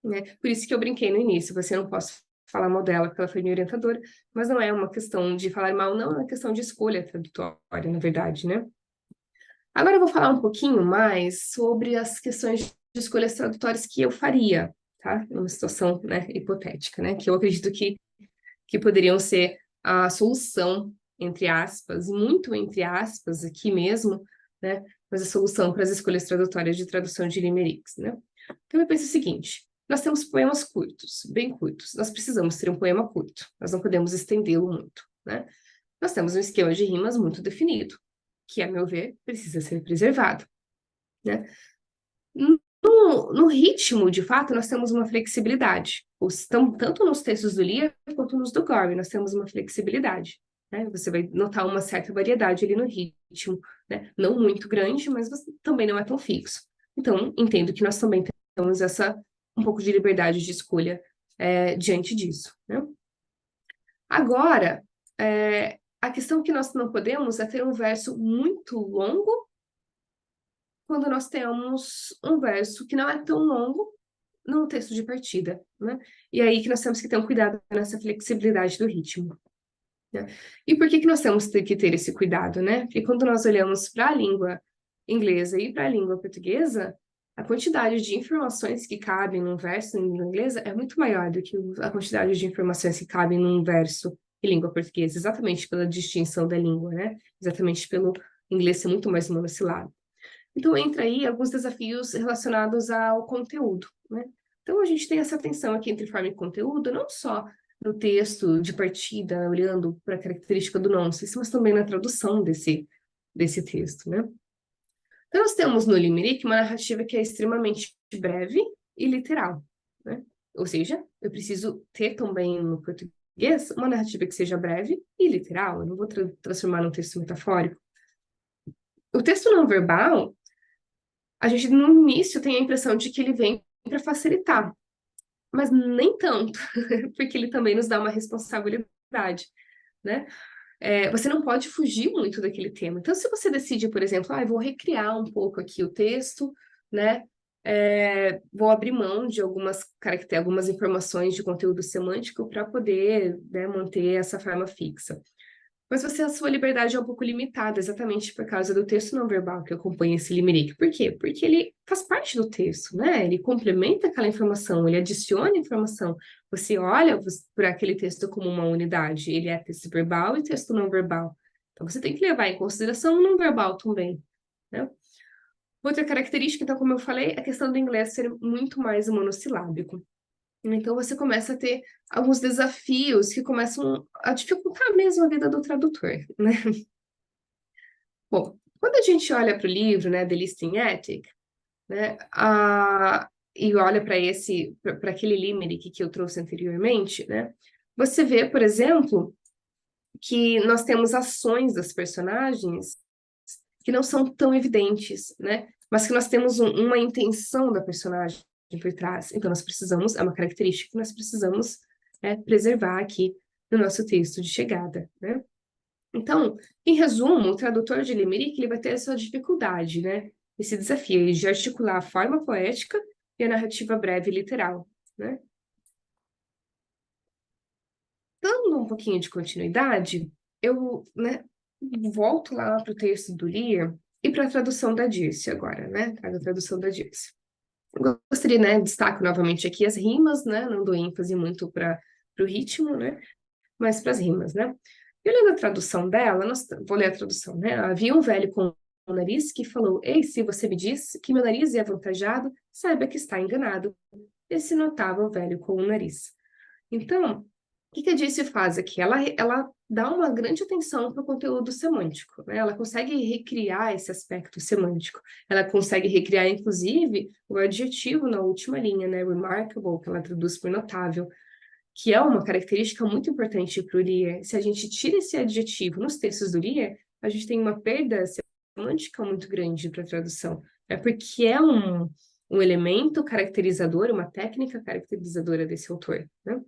né? Por isso que eu brinquei no início, você não posso falar mal dela, porque ela foi minha orientadora, mas não é uma questão de falar mal, não, é uma questão de escolha tradutória, na verdade, né? Agora eu vou falar um pouquinho mais sobre as questões de escolhas tradutórias que eu faria, tá? Numa situação, né, hipotética, né? Que eu acredito que poderiam ser a solução, entre aspas, muito entre aspas aqui mesmo, né? Mas a solução para as escolhas tradutórias de tradução de limericks, né? Então eu penso o seguinte, nós temos poemas curtos, bem curtos, nós precisamos ter um poema curto, nós não podemos estendê-lo muito, né? Nós temos um esquema de rimas muito definido, que, a meu ver, precisa ser preservado, né? No ritmo, de fato, nós temos uma flexibilidade. Tanto nos textos do Lear quanto nos do Gore, nós temos uma flexibilidade, né? Você vai notar uma certa variedade ali no ritmo, né? Não muito grande, mas também não é tão fixo. Então, entendo que nós também temos um pouco de liberdade de escolha diante disso, né? Agora, a questão que nós não podemos é ter um verso muito longo quando nós temos um verso que não é tão longo no texto de partida, né? E aí que nós temos que ter um cuidado nessa flexibilidade do ritmo, né? E por que nós temos que ter esse cuidado, né? Porque quando nós olhamos para a língua inglesa e para a língua portuguesa, a quantidade de informações que cabem num verso em língua inglesa é muito maior do que a quantidade de informações que cabem num verso em língua portuguesa, exatamente pela distinção da língua, né? Exatamente pelo inglês ser muito mais monossilábico. Então, entra aí alguns desafios relacionados ao conteúdo, né? Então, a gente tem essa tensão aqui entre forma e conteúdo, não só no texto de partida, olhando para a característica do nonsense, mas também na tradução desse texto, né? Então, nós temos no Limerick uma narrativa que é extremamente breve e literal, né? Ou seja, eu preciso ter também no português uma narrativa que seja breve e literal, eu não vou transformar num texto metafórico. O texto não verbal, a gente no início tem a impressão de que ele vem para facilitar, mas nem tanto, porque ele também nos dá uma responsabilidade, né? Você não pode fugir muito daquele tema. Então, se você decide, por exemplo, eu vou recriar um pouco aqui o texto, né? Vou abrir mão de algumas informações de conteúdo semântico para poder, né, manter essa forma fixa. Mas a sua liberdade é um pouco limitada, exatamente por causa do texto não verbal que acompanha esse limerick. Por quê? Porque ele faz parte do texto, né? Ele complementa aquela informação, ele adiciona informação. Você olha para aquele texto como uma unidade. Ele é texto verbal e texto não verbal. Então, você tem que levar em consideração o não verbal também, né? Outra característica, então, como eu falei, é a questão do inglês ser muito mais monossilábico. Então, você começa a ter alguns desafios que começam a dificultar mesmo a vida do tradutor, né? Bom, quando a gente olha para o livro, né, The Listening Ethic, né, e olha para aquele limerick que eu trouxe anteriormente, né, você vê, por exemplo, que nós temos ações das personagens que não são tão evidentes, né? Mas que nós temos uma intenção da personagem por trás. Então, nós precisamos, é uma característica que nós precisamos preservar aqui no nosso texto de chegada, né? Então, em resumo, o tradutor de Limerick ele vai ter essa dificuldade, né? Esse desafio de articular a forma poética e a narrativa breve e literal, né? Dando um pouquinho de continuidade, eu, né, volto lá para o texto do Lear e para a tradução da Dirce agora, né? Trago a tradução da Dirce. Eu gostaria, né, destaco novamente aqui as rimas, né? Não dou ênfase muito para o ritmo, né? Mas para as rimas, né? E olhando a tradução dela, vou ler a tradução, né? Havia um velho com um nariz que falou: Ei, se você me diz que meu nariz é avantajado, saiba que está enganado. Esse notável velho com o nariz. Então, o que a Dirce faz aqui? Ela dá uma grande atenção para o conteúdo semântico, né? Ela consegue recriar esse aspecto semântico. Ela consegue recriar, inclusive, o adjetivo na última linha, né? Remarkable, que ela traduz por notável, que é uma característica muito importante para o Lear. Se a gente tira esse adjetivo nos textos do Lear, a gente tem uma perda semântica muito grande para a tradução. É porque é um elemento caracterizador, uma técnica caracterizadora desse autor, né?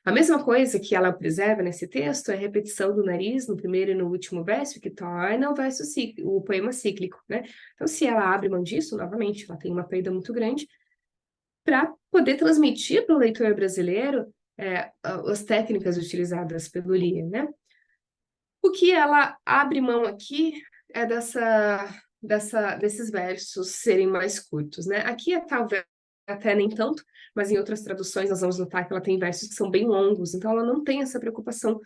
A mesma coisa que ela preserva nesse texto é a repetição do nariz no primeiro e no último verso, que torna o poema cíclico, né? Então, se ela abre mão disso, novamente, ela tem uma perda muito grande para poder transmitir para o leitor brasileiro as técnicas utilizadas pelo Lear, né? O que ela abre mão aqui é desses versos serem mais curtos, né? Aqui é talvez até nem tanto, mas em outras traduções nós vamos notar que ela tem versos que são bem longos, então ela não tem essa preocupação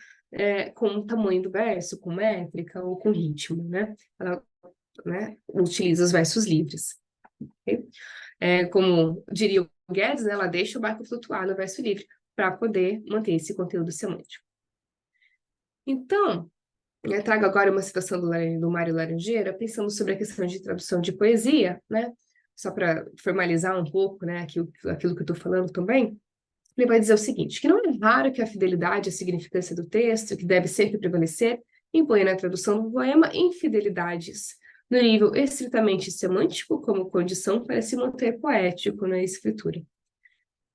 com o tamanho do verso, com métrica ou com ritmo, né? Ela, né, utiliza os versos livres. Okay? Como diria o Guedes, né, ela deixa o barco flutuar no verso livre para poder manter esse conteúdo semântico. Então, eu trago agora uma citação do Mário Laranjeira, pensando sobre a questão de tradução de poesia, né? Só para formalizar um pouco, né, aquilo que eu estou falando também. Ele vai dizer o seguinte, que não é raro que a fidelidade à significância do texto, que deve sempre prevalecer, impõe na tradução do poema infidelidades, no nível estritamente semântico, como condição para se manter poético na escritura.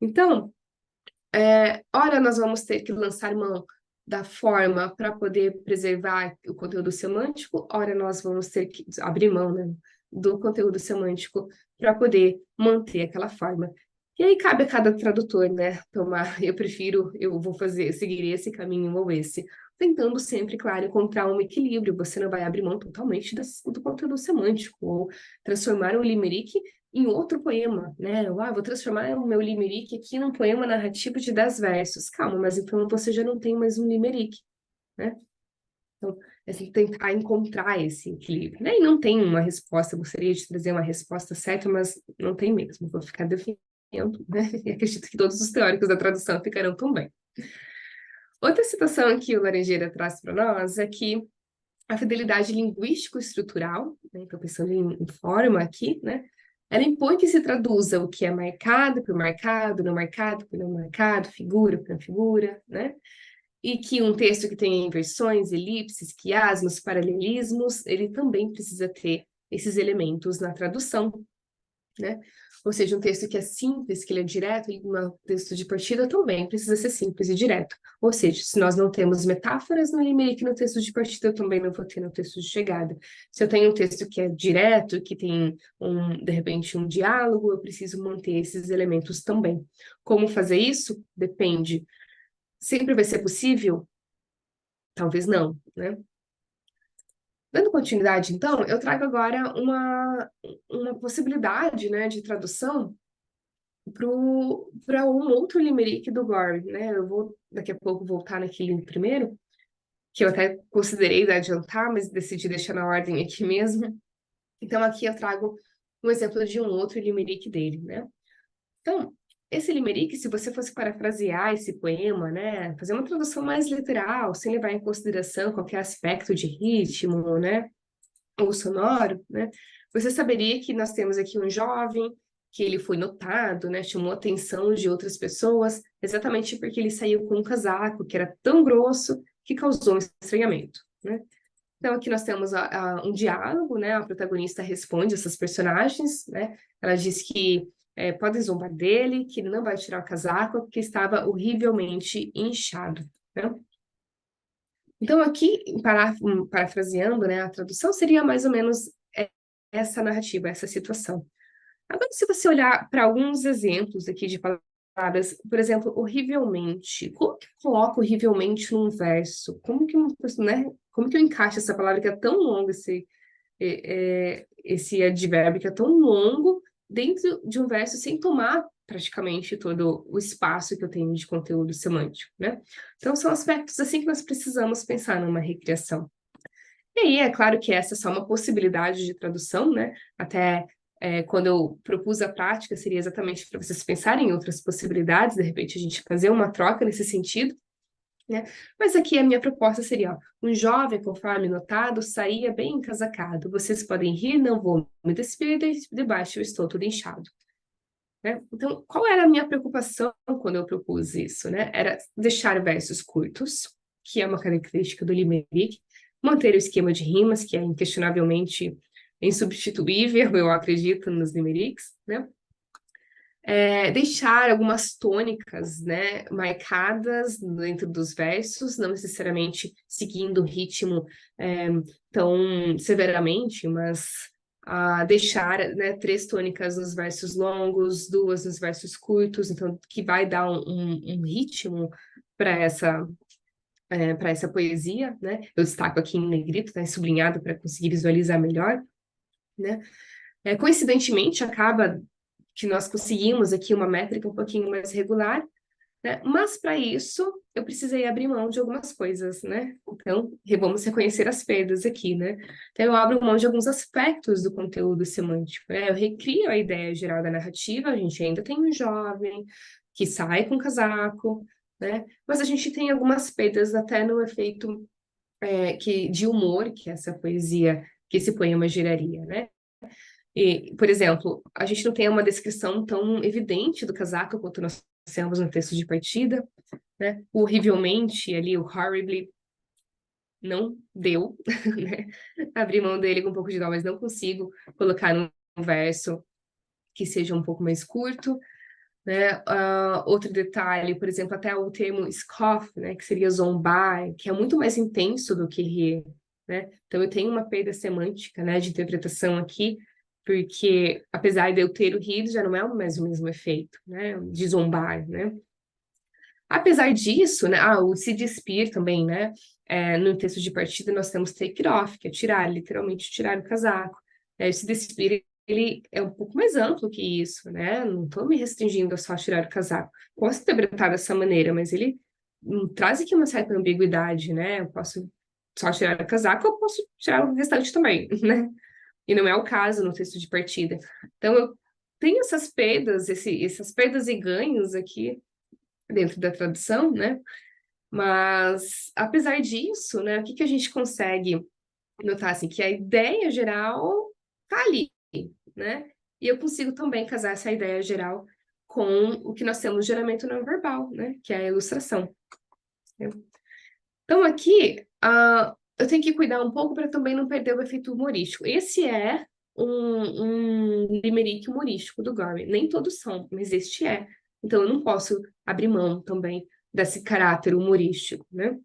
Então, ora nós vamos ter que lançar mão da forma para poder preservar o conteúdo semântico, ora nós vamos ter que abrir mão, né, do conteúdo semântico para poder manter aquela forma. E aí cabe a cada tradutor, né, eu vou seguir esse caminho ou esse, tentando sempre, claro, encontrar um equilíbrio. Você não vai abrir mão totalmente do conteúdo semântico, ou transformar o limerick em outro poema, né? Vou transformar o meu limerick aqui num poema narrativo de 10 versos. Calma, mas então você já não tem mais um limerick, né? Então, é assim, tentar encontrar esse equilíbrio, né? E não tem uma resposta, eu gostaria de trazer uma resposta certa, mas não tem mesmo, vou ficar defendendo, né? E acredito que todos os teóricos da tradução ficarão também. Outra citação que o Laranjeira traz para nós é que a fidelidade linguístico-estrutural, né? Estou pensando em forma aqui, né? Ela impõe que se traduza o que é marcado por marcado, não marcado por não marcado, figura por não figura, né? E que um texto que tenha inversões, elipses, quiasmos, paralelismos, ele também precisa ter esses elementos na tradução, né? Ou seja, um texto que é simples, que ele é direto, um texto de partida também precisa ser simples e direto. Ou seja, se nós não temos metáforas no limerick no texto de partida, eu também não vou ter no texto de chegada. Se eu tenho um texto que é direto, que tem, de repente, um diálogo, eu preciso manter esses elementos também. Como fazer isso? Depende. Sempre vai ser possível? Talvez não, né? Dando continuidade, então, eu trago agora uma possibilidade, né, de tradução para um outro limerick do Gore, né? Eu vou daqui a pouco voltar naquele primeiro, que eu até considerei adiantar, mas decidi deixar na ordem aqui mesmo. Então, aqui eu trago um exemplo de um outro limerick dele, né? Então, esse limerick, se você fosse parafrasear esse poema, né, fazer uma tradução mais literal, sem levar em consideração qualquer aspecto de ritmo, né, ou sonoro, né, você saberia que nós temos aqui um jovem que ele foi notado, né, chamou a atenção de outras pessoas, exatamente porque ele saiu com um casaco que era tão grosso que causou um estranhamento, né? Então, aqui nós temos um diálogo, né? A protagonista responde essas personagens, né? Ela diz que podem zombar dele, que ele não vai tirar o casaco, porque estava horrivelmente inchado, né? Então, aqui, parafraseando, né, a tradução seria mais ou menos essa narrativa, essa situação. Agora, se você olhar para alguns exemplos aqui de palavras, por exemplo, horrivelmente, como que eu coloco horrivelmente num verso? Né, como que eu encaixo essa palavra que é tão longa, esse advérbio que é tão longo, dentro de um verso, sem tomar praticamente todo o espaço que eu tenho de conteúdo semântico, né? Então, são aspectos assim que nós precisamos pensar numa recriação. E aí, é claro que essa é só uma possibilidade de tradução, né? Até quando eu propus a prática, seria exatamente para vocês pensarem em outras possibilidades, de repente a gente fazer uma troca nesse sentido, né? Mas aqui a minha proposta seria, ó, um jovem, conforme notado, saía bem encasacado. Vocês podem rir, não vou me despir, debaixo eu estou todo inchado. Né? Então, qual era a minha preocupação quando eu propus isso, né? Era deixar versos curtos, que é uma característica do limerick, manter o esquema de rimas, que é inquestionavelmente insubstituível, eu acredito, nos limericks, né? Deixar algumas tônicas, né, marcadas dentro dos versos, não necessariamente seguindo o ritmo tão severamente, mas deixar, né, 3 tônicas nos versos longos, 2 nos versos curtos, então que vai dar um ritmo para essa poesia, né? Eu destaco aqui em negrito, tá sublinhado para conseguir visualizar melhor, né? Coincidentemente, acaba que nós conseguimos aqui uma métrica um pouquinho mais regular, né? Mas para isso eu precisei abrir mão de algumas coisas, né? Então, vamos reconhecer as perdas aqui, né? Então, eu abro mão de alguns aspectos do conteúdo semântico, né? Eu recrio a ideia geral da narrativa, a gente ainda tem um jovem que sai com casaco, né? Mas a gente tem algumas perdas até no efeito de humor que essa poesia, que esse poema geraria, né? E, por exemplo, a gente não tem uma descrição tão evidente do casaco quanto nós temos no texto de partida, né? O horrivelmente ali, o horribly, não deu, né? Abri mão dele com um pouco de dó, mas não consigo colocar num verso que seja um pouco mais curto, né? Outro detalhe, por exemplo, até o termo scoff, né? Que seria zombar, que é muito mais intenso do que rir, né? Então eu tenho uma perda semântica, né? De interpretação aqui, porque apesar de eu ter o rido, já não é mais o mesmo efeito, né? De zombar, né? Apesar disso, né? O se despir também, né? No texto de partida nós temos take it off, que é tirar, literalmente tirar o casaco. O se despir, ele é um pouco mais amplo que isso, né? Não estou me restringindo a só tirar o casaco. Posso interpretar dessa maneira, mas ele traz aqui uma certa ambiguidade, né? Eu posso só tirar o casaco, eu posso tirar o restante também, né? E não é o caso no texto de partida. Então, eu tenho essas perdas, essas perdas e ganhos aqui dentro da tradução, né? Mas, apesar disso, né, o que a gente consegue notar, assim, que a ideia geral tá ali, né? E eu consigo também casar essa ideia geral com o que nós temos no geramento não verbal, né? Que é a ilustração. Né? Então, aqui, eu tenho que cuidar um pouco para também não perder o efeito humorístico. Esse é um limerick humorístico do Gorey. Nem todos são, mas este é. Então, eu não posso abrir mão também desse caráter humorístico, né?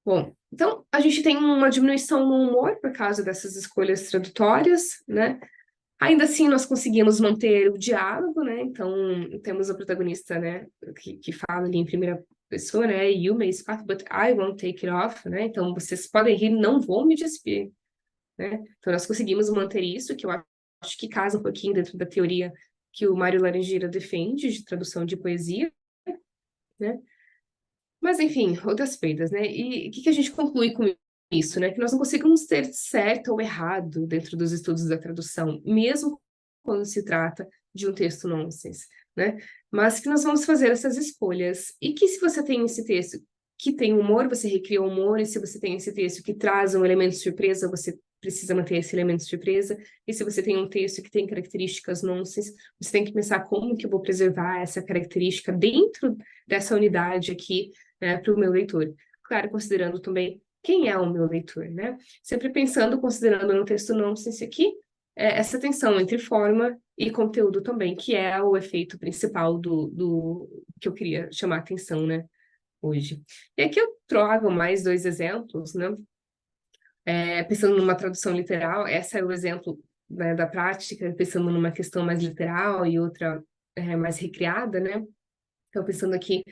Bom, então, a gente tem uma diminuição no humor por causa dessas escolhas tradutórias, né? Ainda assim, nós conseguimos manter o diálogo, né? Então, temos a protagonista, né, que fala ali em primeira pessoa, né? You may scoff, but I won't take it off, né? Então, vocês podem rir, não vou me despir, né? Então, nós conseguimos manter isso, que eu acho que casa um pouquinho dentro da teoria que o Mário Laranjeira defende de tradução de poesia, né? Mas, enfim, outras perdas, né? E o que a gente conclui com isso, né? Que nós não conseguimos ter certo ou errado dentro dos estudos da tradução, mesmo quando se trata de um texto nonsense, né? Mas que nós vamos fazer essas escolhas. E que se você tem esse texto que tem humor, você recria o humor, e se você tem esse texto que traz um elemento de surpresa, você precisa manter esse elemento de surpresa, e se você tem um texto que tem características nonsense, você tem que pensar como que eu vou preservar essa característica dentro dessa unidade aqui, né, para o meu leitor. Claro, considerando também quem é o meu leitor, né? Sempre pensando, considerando no texto nonsense aqui, essa tensão entre forma e conteúdo também, que é o efeito principal do que eu queria chamar a atenção, né, hoje. E aqui eu trago mais dois exemplos, né? Pensando numa tradução literal, esse é o exemplo, né, da prática, pensando numa questão mais literal e outra mais recriada, né? Então, pensando aqui,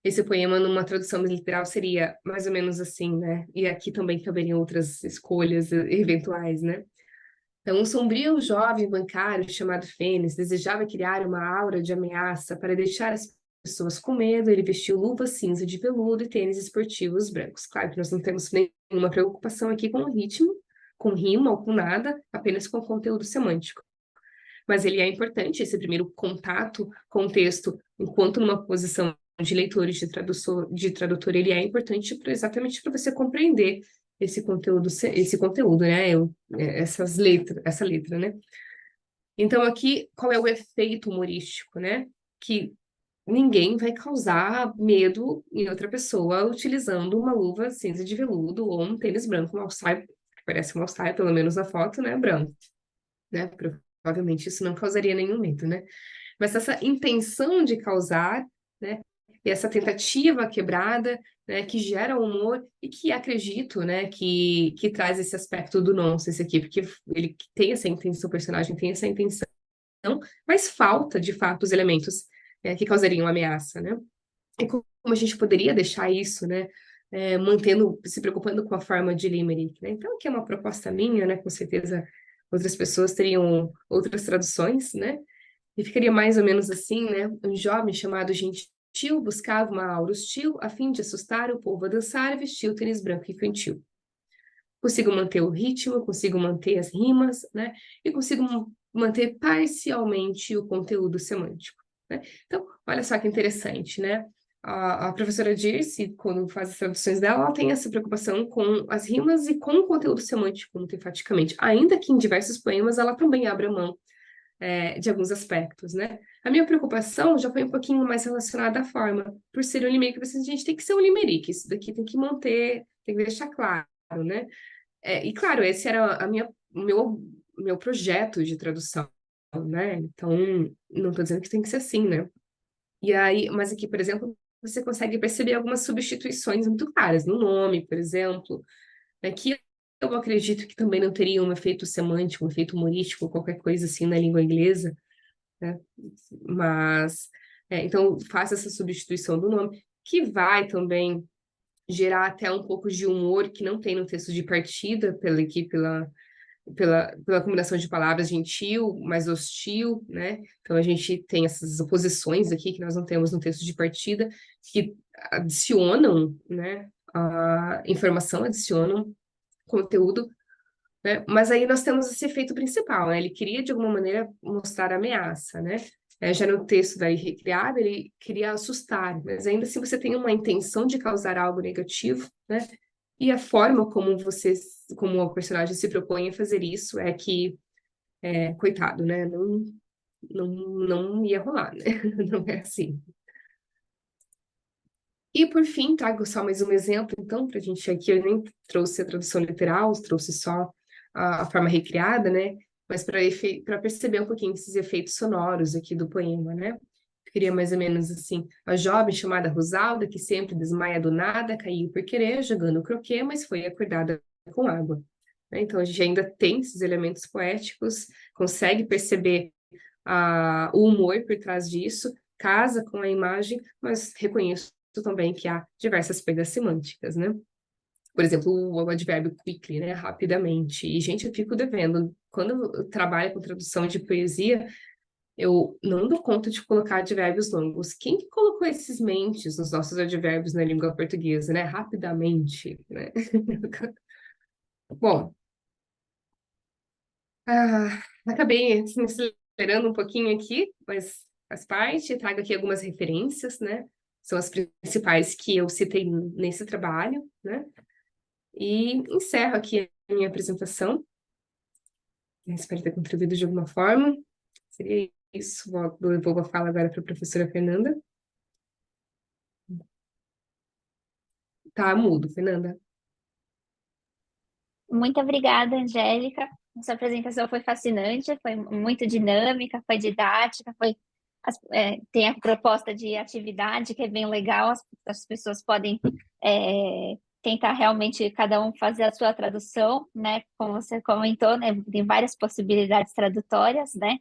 esse poema numa tradução mais literal seria mais ou menos assim, né? E aqui também caberiam outras escolhas eventuais, né? Então, um sombrio jovem bancário chamado Fênix desejava criar uma aura de ameaça para deixar as pessoas com medo. Ele vestiu luva cinza de veludo e tênis esportivos brancos. Claro que nós não temos nenhuma preocupação aqui com o ritmo, com rima ou com nada, apenas com o conteúdo semântico. Mas ele é importante, esse primeiro contato com o texto, enquanto numa posição de leitor e de tradutor, ele é importante exatamente para você compreender esse conteúdo, né? Essa letra, né? Então, aqui, qual é o efeito humorístico, né? Que ninguém vai causar medo em outra pessoa utilizando uma luva cinza de veludo ou um tênis branco, um all-star, que parece um all-star, pelo menos na foto, né? Branco, né? Provavelmente isso não causaria nenhum medo, né? Mas essa intenção de causar, né? E essa tentativa quebrada, né? Que gera humor e que acredito, né? Que traz esse aspecto do nonsense aqui, porque ele tem essa intenção, o personagem tem essa intenção, mas falta, de fato, os elementos que causariam ameaça, né? E como a gente poderia deixar isso, né? Mantendo, se preocupando com a forma de Limerick, né? Então, aqui é uma proposta minha, né? Com certeza outras pessoas teriam outras traduções, né? E ficaria mais ou menos assim, né? Um jovem chamado Gentil buscava uma aura hostil a fim de assustar o povo a dançar e vestir o tênis branco infantil. Consigo manter o ritmo, consigo manter as rimas, né? E consigo manter parcialmente o conteúdo semântico, né? Então, olha só que interessante, né? A professora Dirce, quando faz as traduções dela, ela tem essa preocupação com as rimas e com o conteúdo semântico, muito enfaticamente. Ainda que em diversos poemas ela também abra mão de alguns aspectos, né? A minha preocupação já foi um pouquinho mais relacionada à forma. Por ser um limerick, a gente tem que ser um limerick, isso daqui tem que manter, tem que deixar claro, né? E claro, esse era o meu projeto de tradução, né? Então, não estou dizendo que tem que ser assim, né? E aí, mas aqui, por exemplo, você consegue perceber algumas substituições muito claras no nome, por exemplo, né? Que eu acredito que também não teria um efeito semântico, um efeito humorístico, qualquer coisa assim na língua inglesa, né? Mas, então, faça essa substituição do nome, que vai também gerar até um pouco de humor que não tem no texto de partida, pela combinação de palavras gentil, mais hostil, né? Então a gente tem essas oposições aqui que nós não temos no texto de partida, que adicionam, né, a informação, adicionam conteúdo, né? Mas aí nós temos esse efeito principal, né? Ele queria de alguma maneira mostrar ameaça, né? Já no texto daí recriado, ele queria assustar, mas ainda assim você tem uma intenção de causar algo negativo, né? E a forma como o personagem se propõe a fazer isso é que, coitado, né? Não ia rolar, né? Não é assim. E por fim, trago só mais um exemplo, então, para a gente aqui, eu nem trouxe a tradução literal, trouxe só a forma recriada, né? Mas para perceber um pouquinho esses efeitos sonoros aqui do poema, né? Queria mais ou menos assim: a jovem chamada Rosalda, que sempre desmaia do nada, caiu por querer, jogando o croquet, mas foi acordada com água. Né? Então, a gente ainda tem esses elementos poéticos, consegue perceber o humor por trás disso, casa com a imagem, mas reconheço também que há diversas perdas semânticas, né? Por exemplo, o advérbio quickly, né? Rapidamente. E, gente, eu fico devendo. Quando eu trabalho com tradução de poesia, eu não dou conta de colocar advérbios longos. Quem que colocou esses mentes nos nossos advérbios na língua portuguesa, né? Rapidamente, né? Bom, acabei me acelerando um pouquinho aqui, mas faz parte. Trago aqui algumas referências, né? São as principais que eu citei nesse trabalho, né? E encerro aqui a minha apresentação. Espero ter contribuído de alguma forma. Seria isso. Vou a fala agora para a professora Fernanda. Tá mudo, Fernanda. Muito obrigada, Angélica. Essa apresentação foi fascinante, foi muito dinâmica, foi didática, tem a proposta de atividade que é bem legal, as pessoas podem tentar realmente cada um fazer a sua tradução, né? Como você comentou, né? Tem várias possibilidades tradutórias, né?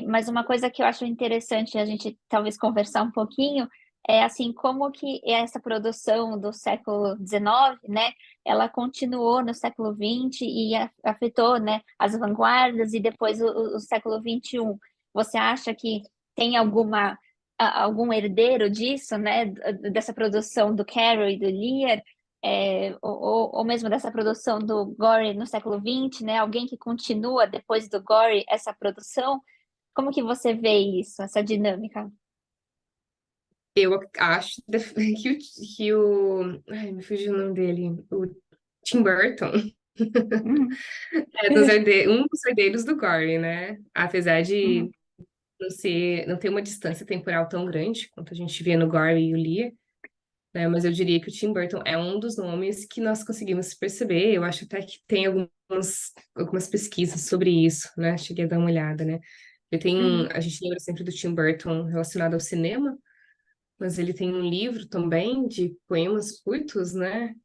Mas uma coisa que eu acho interessante a gente talvez conversar um pouquinho é assim como que essa produção do século XIX, né, ela continuou no século XX e afetou, né, as vanguardas e depois o século XXI. Você acha que tem algum herdeiro disso, né, dessa produção do Carroll e do Lear, ou mesmo dessa produção do Gore no século XX, né? Alguém que continua depois do Gore essa produção? Como que você vê isso, essa dinâmica? Eu acho que o... Ai, me fugiu o nome dele. O Tim Burton Uhum, é um dos herdeiros do Gore, né? Apesar de uhum, não ter uma distância temporal tão grande quanto a gente vê no Gore e o Lear, né? Mas eu diria que o Tim Burton é um dos nomes que nós conseguimos perceber. Eu acho até que tem algumas pesquisas sobre isso, né? Cheguei a dar uma olhada, né? uhum. A gente lembra sempre do Tim Burton relacionado ao cinema, mas ele tem um livro também de poemas curtos, né?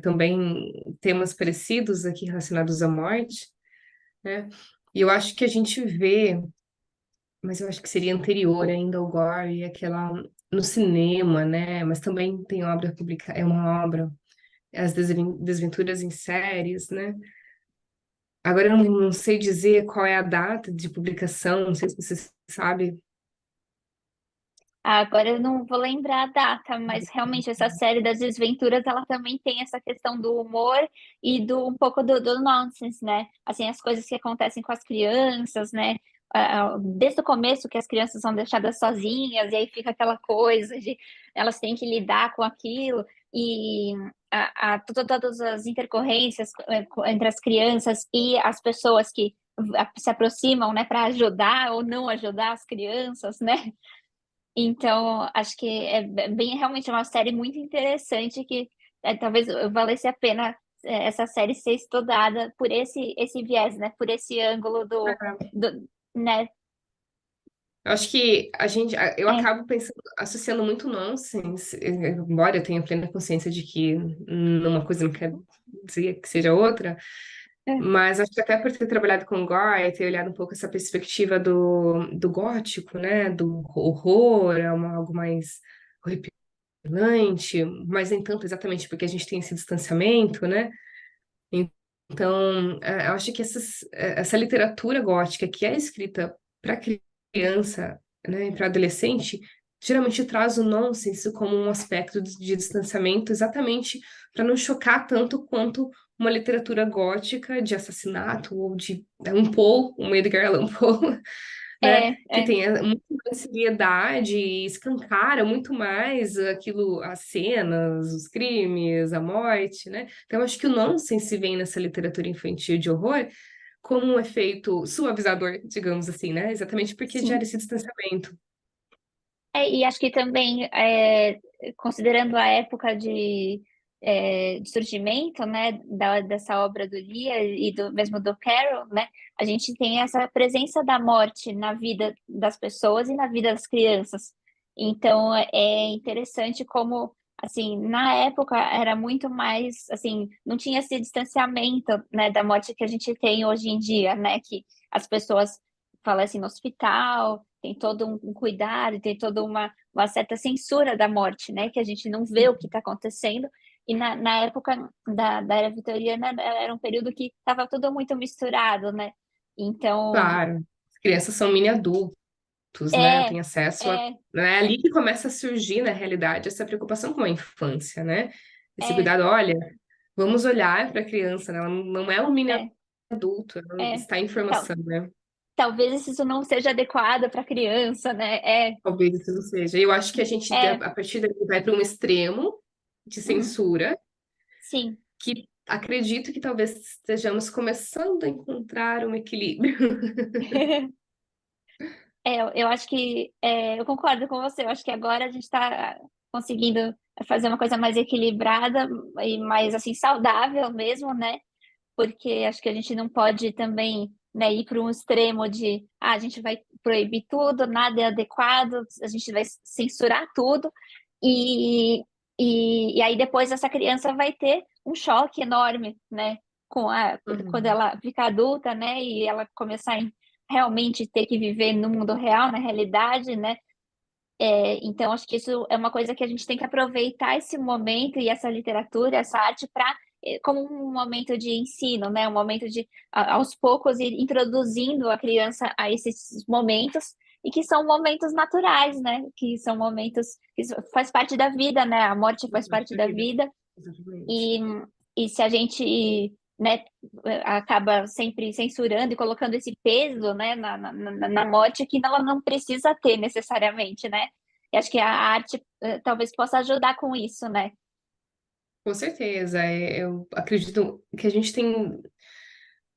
Também temas parecidos aqui relacionados à morte, né? E eu acho que a gente vê, mas eu acho que seria anterior ainda ao Gore, aquela no cinema, né? Mas também tem obra publicada, é uma obra, Desventuras em Séries, né? Agora eu não sei dizer qual é a data de publicação, não sei se você sabe. Agora eu não vou lembrar a data, mas realmente essa série das desventuras, ela também tem essa questão do humor e do um pouco do nonsense, né? Assim, as coisas que acontecem com as crianças, né? Desde o começo que as crianças são deixadas sozinhas e aí fica aquela coisa de elas têm que lidar com aquilo e todas as intercorrências entre as crianças e as pessoas que se aproximam, né, para ajudar ou não ajudar as crianças, né? Então, acho que é bem realmente uma série muito interessante que talvez valesse a pena essa série ser estudada por esse viés, né? Por esse ângulo né? Eu acho que eu É, acabo pensando, associando muito nonsense, embora eu tenha plena consciência de que uma coisa não quer dizer que seja outra, é, mas acho que até por ter trabalhado com gore e ter olhado um pouco essa perspectiva do gótico, né, do horror, algo mais horripilante, mas nem tanto exatamente porque a gente tem esse distanciamento, né? Então, eu acho que essa literatura gótica que é escrita para criança, né, e para adolescente, geralmente traz o nonsense como um aspecto de distanciamento, exatamente para não chocar tanto quanto uma literatura gótica de assassinato ou de um Poe, um Edgar Allan Poe, né, é, que é. tem muito mais seriedade e escancara muito mais aquilo, as cenas, os crimes, a morte, né? Então, eu acho que o nonsense vem nessa literatura infantil de horror como um efeito suavizador, digamos assim, né? Exatamente porque gera Sim. esse distanciamento. E acho que também, considerando a época de surgimento, né, dessa obra do Lear e mesmo do Carroll, né, a gente tem essa presença da morte na vida das pessoas e na vida das crianças. Então, é interessante como, assim, na época era muito mais, assim, não tinha esse distanciamento, né, da morte que a gente tem hoje em dia, né, que as pessoas falecem no hospital, tem todo um cuidado, tem toda uma certa censura da morte, né? Que a gente não vê o que está acontecendo. E na época da era vitoriana era um período que estava tudo muito misturado, né? Então, Claro, as crianças são mini adultos, né? é, Tem acesso a. é, Né? É ali que começa a surgir, na realidade, essa preocupação com a infância, né? Esse é, cuidado, olha, vamos olhar para a criança, né? Ela não é um mini é, adulto, ela é. está em Tal- formação, né? talvez isso não seja adequado para criança, né? Talvez isso não seja. Eu acho que a gente, É, a partir daí, vai para um extremo de uhum, censura, sim. que acredito que talvez estejamos começando a encontrar um equilíbrio. eu acho que eu concordo com você. Eu acho que agora a gente está conseguindo fazer uma coisa mais equilibrada e mais assim saudável mesmo, né? Porque acho que a gente não pode também, né, ir para um extremo de a gente vai proibir tudo, nada é adequado, a gente vai censurar tudo e, e aí depois essa criança vai ter um choque enorme, né, quando Uhum. ela fica adulta, né, e ela começar a realmente ter que viver no mundo real, na realidade, né. Então, acho que isso é uma coisa que a gente tem que aproveitar esse momento e essa literatura, essa arte, para como um momento de ensino, né? Um momento de, aos poucos, ir introduzindo a criança a esses momentos, e que são momentos naturais, né? Que são momentos que faz parte da vida, né? A morte faz parte da vida, Exatamente. e, e se a gente, né, acaba sempre censurando e colocando esse peso, né, na morte que ela não precisa ter necessariamente, né? E acho que a arte talvez possa ajudar com isso, né? Com certeza, eu acredito que a gente tem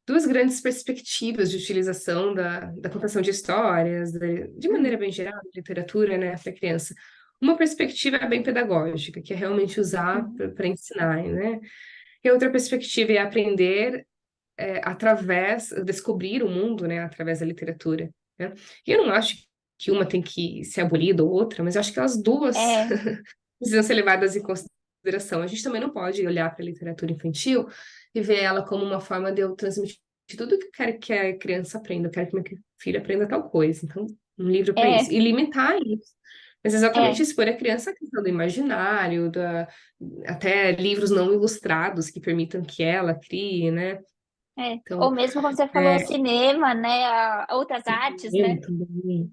duas grandes perspectivas de utilização da contação de histórias, de Uhum. maneira bem geral, da literatura, né, para criança. Uma perspectiva é bem pedagógica, que é realmente usar Uhum. para ensinar, né? E a outra perspectiva é aprender descobrir o mundo, né, através da literatura, né? E eu não acho que uma tem que ser abolida ou outra, mas eu acho que as duas É, precisam ser levadas em consideração. A gente também não pode olhar para a literatura infantil e ver ela como uma forma de eu transmitir tudo que eu quero que a criança aprenda. Eu quero que minha filha aprenda tal coisa. Então, um livro para isso. é, E limitar isso. Mas exatamente é, expor a criança a questão do imaginário, até livros não ilustrados que permitam que ela crie, né? é. Ou Então, mesmo como você falou, é, cinema, né? Outras artes, né? também.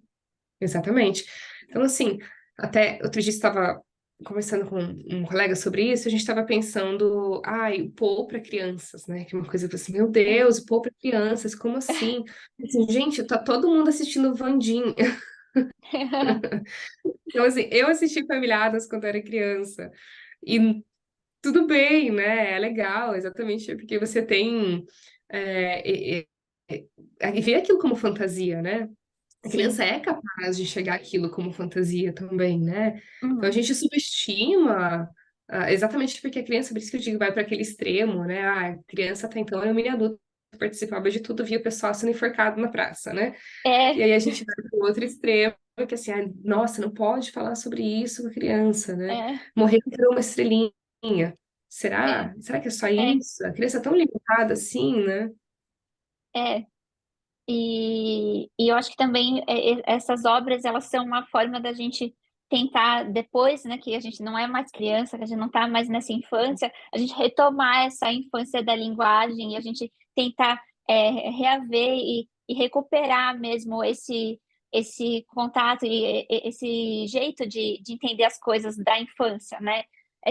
Exatamente. Então, assim, até outro dia estava conversando com um colega sobre isso, a gente estava pensando, ai, o Paul para crianças, né? Que é uma coisa que eu assim, meu É. Deus, o Paul para crianças, como assim? Assim, gente, tá todo mundo assistindo Wandinha. Então, assim, eu assisti Familhadas quando era criança. E tudo bem, né? É legal, exatamente, porque você tem. Vê aquilo como fantasia, né? A Sim. criança é capaz de enxergar aquilo como fantasia também, né? Então a Uhum. gente subestima, exatamente porque a criança, por isso que eu digo, vai para aquele extremo, né? Ah, a criança até então era um mini adulto, participava de tudo, via o pessoal sendo enforcado na praça, né? E É, aí a gente vai para o outro extremo, que assim, ah, nossa, não pode falar sobre isso com a criança, né? é, Morrer por uma estrelinha. é, Será? Será que é só é, isso? A criança é tão limitada assim, né? é. E eu acho que também essas obras, elas são uma forma da gente tentar, depois, né, que a gente não é mais criança, que a gente não está mais nessa infância, a gente retomar essa infância da linguagem e a gente tentar reaver e recuperar mesmo esse contato e esse jeito de entender as coisas da infância, né?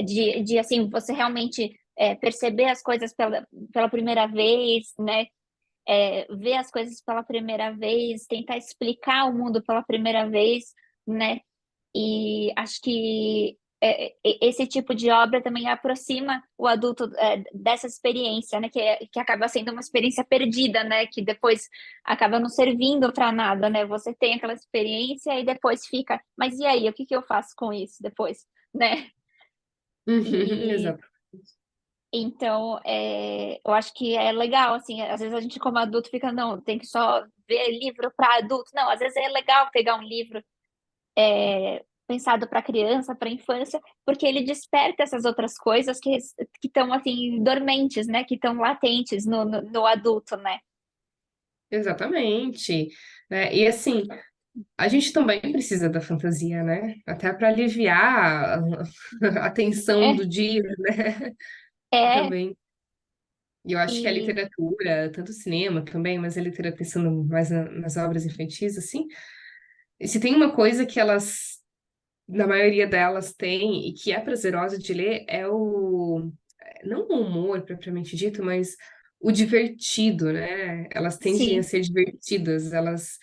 De assim, você realmente perceber as coisas pela primeira vez, né? Ver as coisas pela primeira vez, tentar explicar o mundo pela primeira vez, né? E acho que esse tipo de obra também aproxima o adulto dessa experiência, né? Que acaba sendo uma experiência perdida, né? Que depois acaba não servindo para nada, né? Você tem aquela experiência e depois fica, mas e aí, o que que eu faço com isso depois, né? E Exato. então, eu acho que é legal, assim, às vezes a gente como adulto fica, não, tem que só ver livro para adulto. Não, às vezes é legal pegar um livro pensado para criança, para infância, porque ele desperta essas outras coisas que estão, assim, dormentes, né? Que estão latentes no adulto, né? Exatamente, né? E assim, a gente também precisa da fantasia, né? Até para aliviar a tensão É, do dia, né? é, Também. E eu acho que a e literatura, tanto o cinema também, mas a literatura pensando mais nas obras infantis, assim, e se tem uma coisa que elas, na maioria delas, têm e que é prazerosa de ler, não o humor propriamente dito, mas o divertido, né? Elas tendem a sim, ser divertidas, elas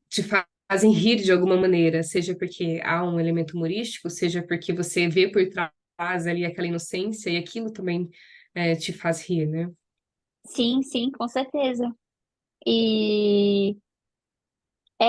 te fazem rir de alguma maneira, seja porque há um elemento humorístico, seja porque você vê por trás ali aquela inocência e aquilo também te faz rir, né? sim, sim, com certeza. E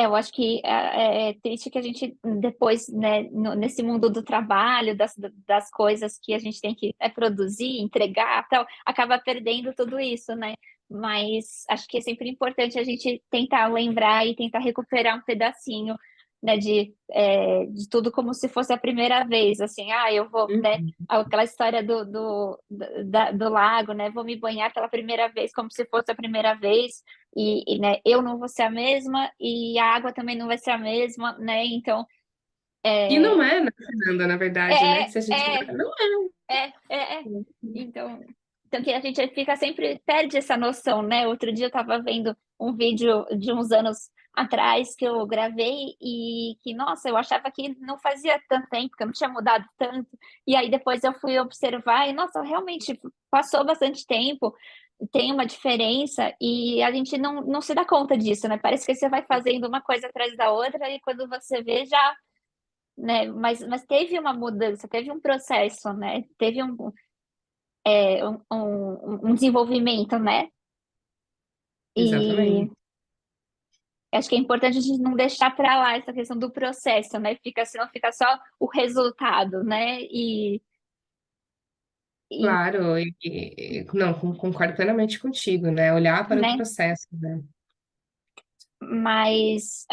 Eu acho que é triste que a gente depois, né, nesse mundo do trabalho, das coisas que a gente tem que produzir, entregar, tal, acaba perdendo tudo isso, né? Mas acho que é sempre importante a gente tentar lembrar e tentar recuperar um pedacinho, né, de tudo como se fosse a primeira vez, assim, eu vou, né, Uhum. aquela história do lago, né, vou me banhar pela primeira vez como se fosse a primeira vez, né, eu não vou ser a mesma e a água também não vai ser a mesma, né? Então, E não é, é, né, Fernanda, na verdade, né? é, Se a gente é, não é. é. Então, que a gente fica sempre, perde essa noção, né? Outro dia eu estava vendo um vídeo de uns anos atrás que eu gravei e que, nossa, eu achava que não fazia tanto tempo, que eu não tinha mudado tanto. E aí depois eu fui observar e, nossa, realmente passou bastante tempo, tem uma diferença e a gente não se dá conta disso, né? Parece que você vai fazendo uma coisa atrás da outra e quando você vê já, né? Mas teve uma mudança, teve um processo, né? Teve um desenvolvimento, né? E Exatamente. acho que é importante a gente não deixar para lá essa questão do processo, né? Senão fica só o resultado, né? E, Claro, não, concordo plenamente contigo, né? Olhar para o né? processo, né? Mas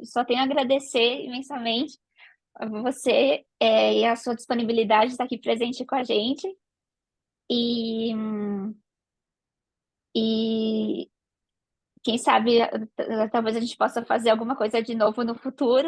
só tenho a agradecer imensamente a você e a sua disponibilidade de estar aqui presente com a gente. E, e quem sabe talvez a gente possa fazer alguma coisa de novo no futuro.